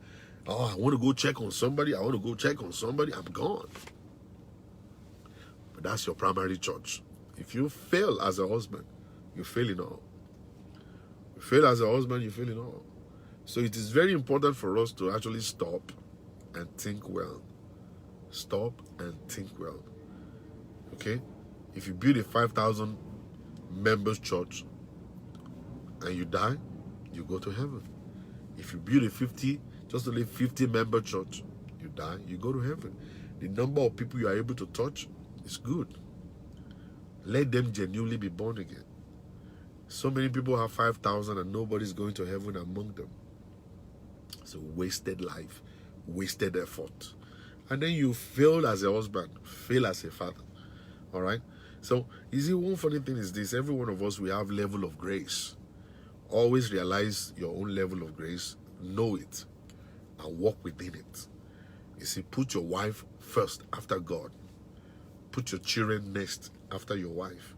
A: Oh, I want to go check on somebody. I'm gone. But that's your primary church. If you fail as a husband, you fail in all. You fail as a husband, you fail in all. So it is very important for us to actually stop and think well. Stop and think well. Okay? If you build a 5,000 members church and you die, you go to heaven. If you build a 50 member church, you die, you go to heaven. The number of people you are able to touch is good. Let them genuinely be born again. So many people have 5,000 and nobody's going to heaven among them. It's a wasted life, wasted effort. And then you fail as a husband, fail as a father. All right? So, you see, one funny thing is this. Every one of us, we have level of grace. Always realize your own level of grace. Know it. And walk within it. You see, put your wife first after God. Put your children next after your wife.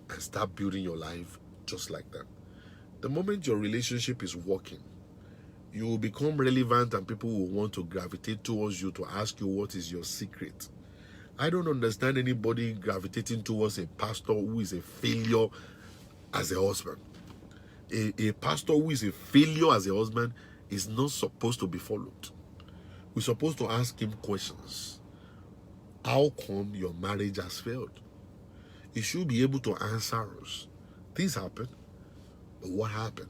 A: And start building your life just like that. The moment your relationship is working, you will become relevant and people will want to gravitate towards you to ask you what is your secret. I don't understand anybody gravitating towards a pastor who is a failure as a husband. A pastor who is a failure as a husband is not supposed to be followed. We're supposed to ask him questions. How come your marriage has failed? He should be able to answer us. Things happen, but what happened?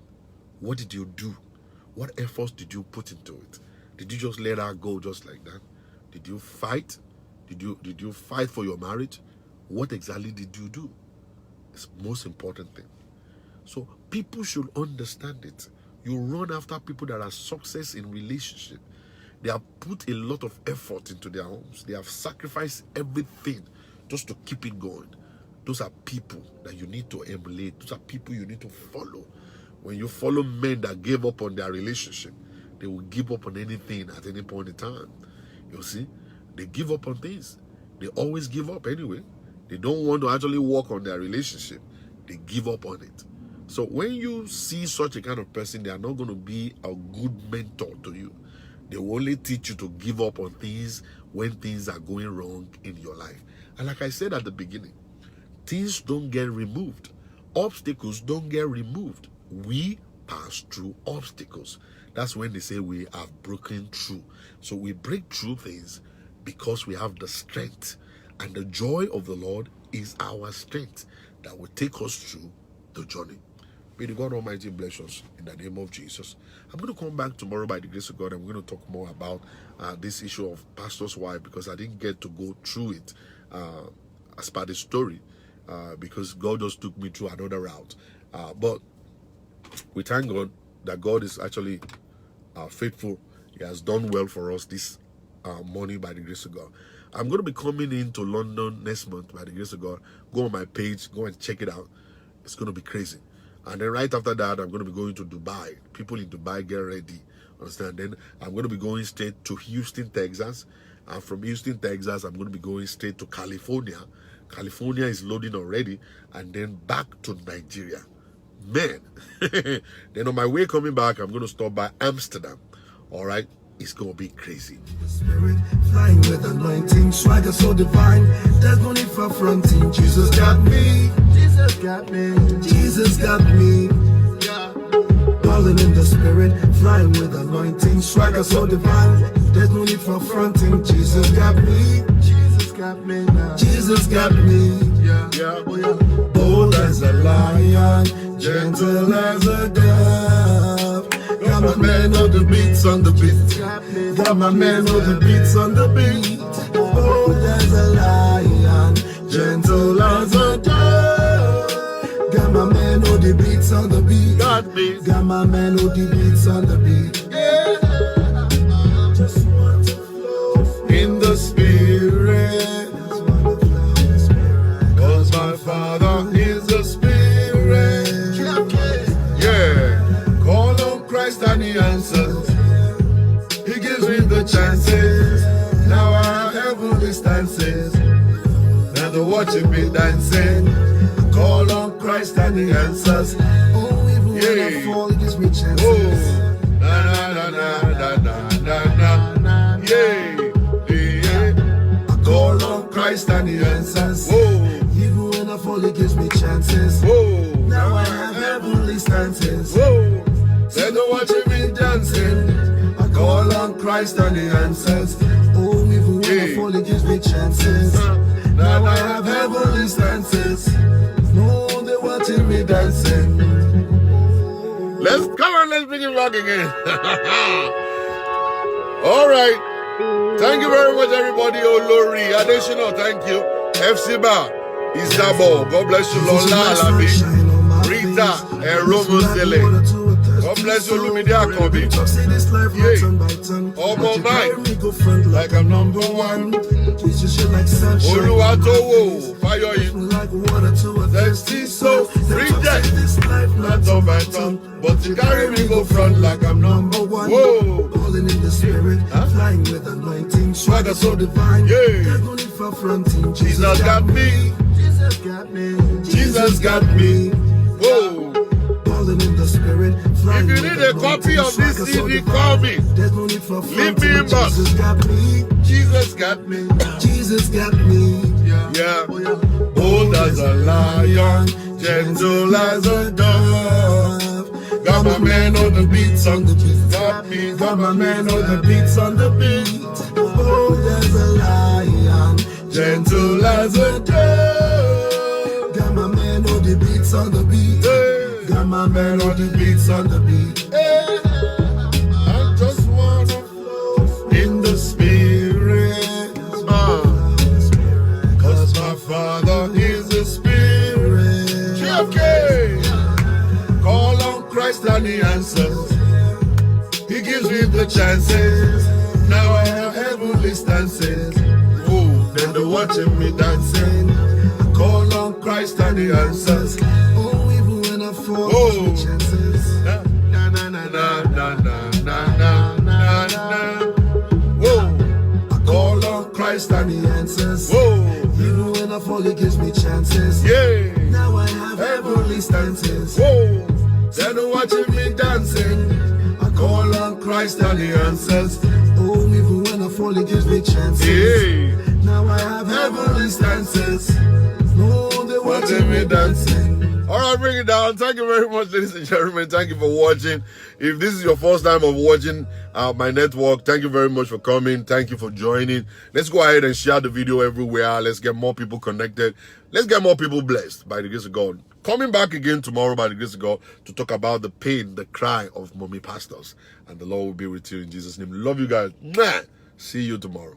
A: What did you do? What efforts did you put into it? Did you just let her go just like that? Did you fight? Did you fight for your marriage? What exactly did you do? It's the most important thing. So people should understand it. You run after people that are success in relationship. They have put a lot of effort into their homes. They have sacrificed everything just to keep it going. Those are people that you need to emulate. Those are people you need to follow. When you follow men that gave up on their relationship, they will give up on anything at any point in time. You see? They give up on things. They always give up anyway. They don't want to actually work on their relationship. They give up on it. So when you see such a kind of person, they are not going to be a good mentor to you. They will only teach you to give up on things when things are going wrong in your life. And like I said at the beginning, things don't get removed. Obstacles don't get removed. We pass through obstacles. That's when they say we have broken through. So we break through things because we have the strength. And the joy of the Lord is our strength that will take us through the journey. May the God Almighty bless us in the name of Jesus. I'm going to come back tomorrow by the grace of God, and we're going to talk more about this issue of pastor's wife, because I didn't get to go through it as part of the story because God just took me through another route. But we thank God that God is actually faithful. He has done well for us this morning by the grace of God. I'm going to be coming into London next month by the grace of God. Go on my page, go and check it out. It's going to be crazy. And then right after that, I'm going to be going to Dubai. People in Dubai, get ready. Understand? Then I'm going to be going straight to Houston, Texas. And from Houston, Texas, I'm going to be going straight to California. California is loading already. And then back to Nigeria. Man. Then on my way coming back, I'm going to stop by Amsterdam. All right? It's going to be crazy.
B: Spirit flying with anointing, swagger so divine. There's no need for fronting. Jesus got me. Jesus got me. Jesus got me. Falling in the spirit, flying with anointing, swagger so divine. There's no need for fronting. Jesus got me. Jesus got me. Jesus got me. Bold as a lion, gentle as a dove. Got my man on the beats on the beat. Got my man on the beats on the beat. Bold as a lion, gentle as a dove. Got my man on the beats on the beat. Got my man on the beats on the beat. Yeah. Just want to flow in the spirit. Cause my Father is a spirit.
A: Yeah.
B: Call on Christ and he answers. He gives me the chances. Now I have heavenly stances. Now they're watching me dancing. Call on Christ and he answers. Oh, even when I fall, he gives me chances.
A: Oh, na na na na na na na. Yeah.
B: I call on Christ and he answers.
A: Whoa.
B: Even when I fall, he gives me chances.
A: Whoa.
B: Now I have heavenly stances.
A: Whoa.
B: They're watching me dancing. I call on Christ and he answers. Oh, even when I fall, he gives me chances. Now I have heavenly stances. No, they're watching me dancing.
A: Let's bring it back again. All right. Thank you very much, everybody. Oh, Lori, Adeoye, thank you. FC Bar, Isabo, God bless you, Lola, Alabi, Rita, and Romo Zele. God bless you, Lumidia Kobi. Yeah. All my mind.
B: Like I'm number one.
A: Oluwatowo, fire in.
B: Thirsty soul.
A: Reject.
B: Not on my tongue. But you carry me go front like I'm number one.
A: Whoa.
B: Falling in the spirit. Flying with anointing. Swagger so divine.
A: Yeah.
B: There's no need for fronting.
A: Jesus got me.
B: Jesus got me. Jesus got me.
A: Whoa.
B: In the spirit,
A: if you need a copy of this CD, call me.
B: There's no need for
A: leave me in box.
B: Jesus got me.
A: Jesus got me.
B: Jesus got me.
A: Yeah. Bold as a lion, gentle as a dove. Got my man on the beats on the beat. Got me.
B: Got my man on the beats on the beat. Bold as a lion, gentle as a dove. Got my man on the beats on the beat. Got my man on the beats on the beat.
A: I just wanna flow
B: in the spirit.
A: Cause my Father is a spirit. Okay.
B: Call on Christ and he answers. He gives me the chances. Now I have heavenly stances.
A: Ooh.
B: Then they're watching me dancing. I call on Christ and he answers. Oh, even when I fall,
A: oh.
B: chances.
A: Na na na na na na na na na. Whoa.
B: I call on Christ and he answers.
A: Whoa.
B: Even when I fall, he gives me chances.
A: Yeah.
B: Now I have heavenly stances.
A: Whoa.
B: Then they're watching me dancing. I call on Christ and he answers. Oh, even when I fall, he gives me chances.
A: Yeah.
B: Now I have heavenly stances. No, they're watching me dancing.
A: All right, bring it down. Thank you very much, ladies and gentlemen. Thank you for watching. If this is your first time of watching my network, thank you very much for coming. Thank you for joining. Let's go ahead and share the video everywhere. Let's get more people connected. Let's get more people blessed by the grace of God. Coming back again tomorrow by the grace of God to talk about the pain, the cry of mommy pastors. And the Lord will be with you in Jesus' name. Love you guys. See you tomorrow.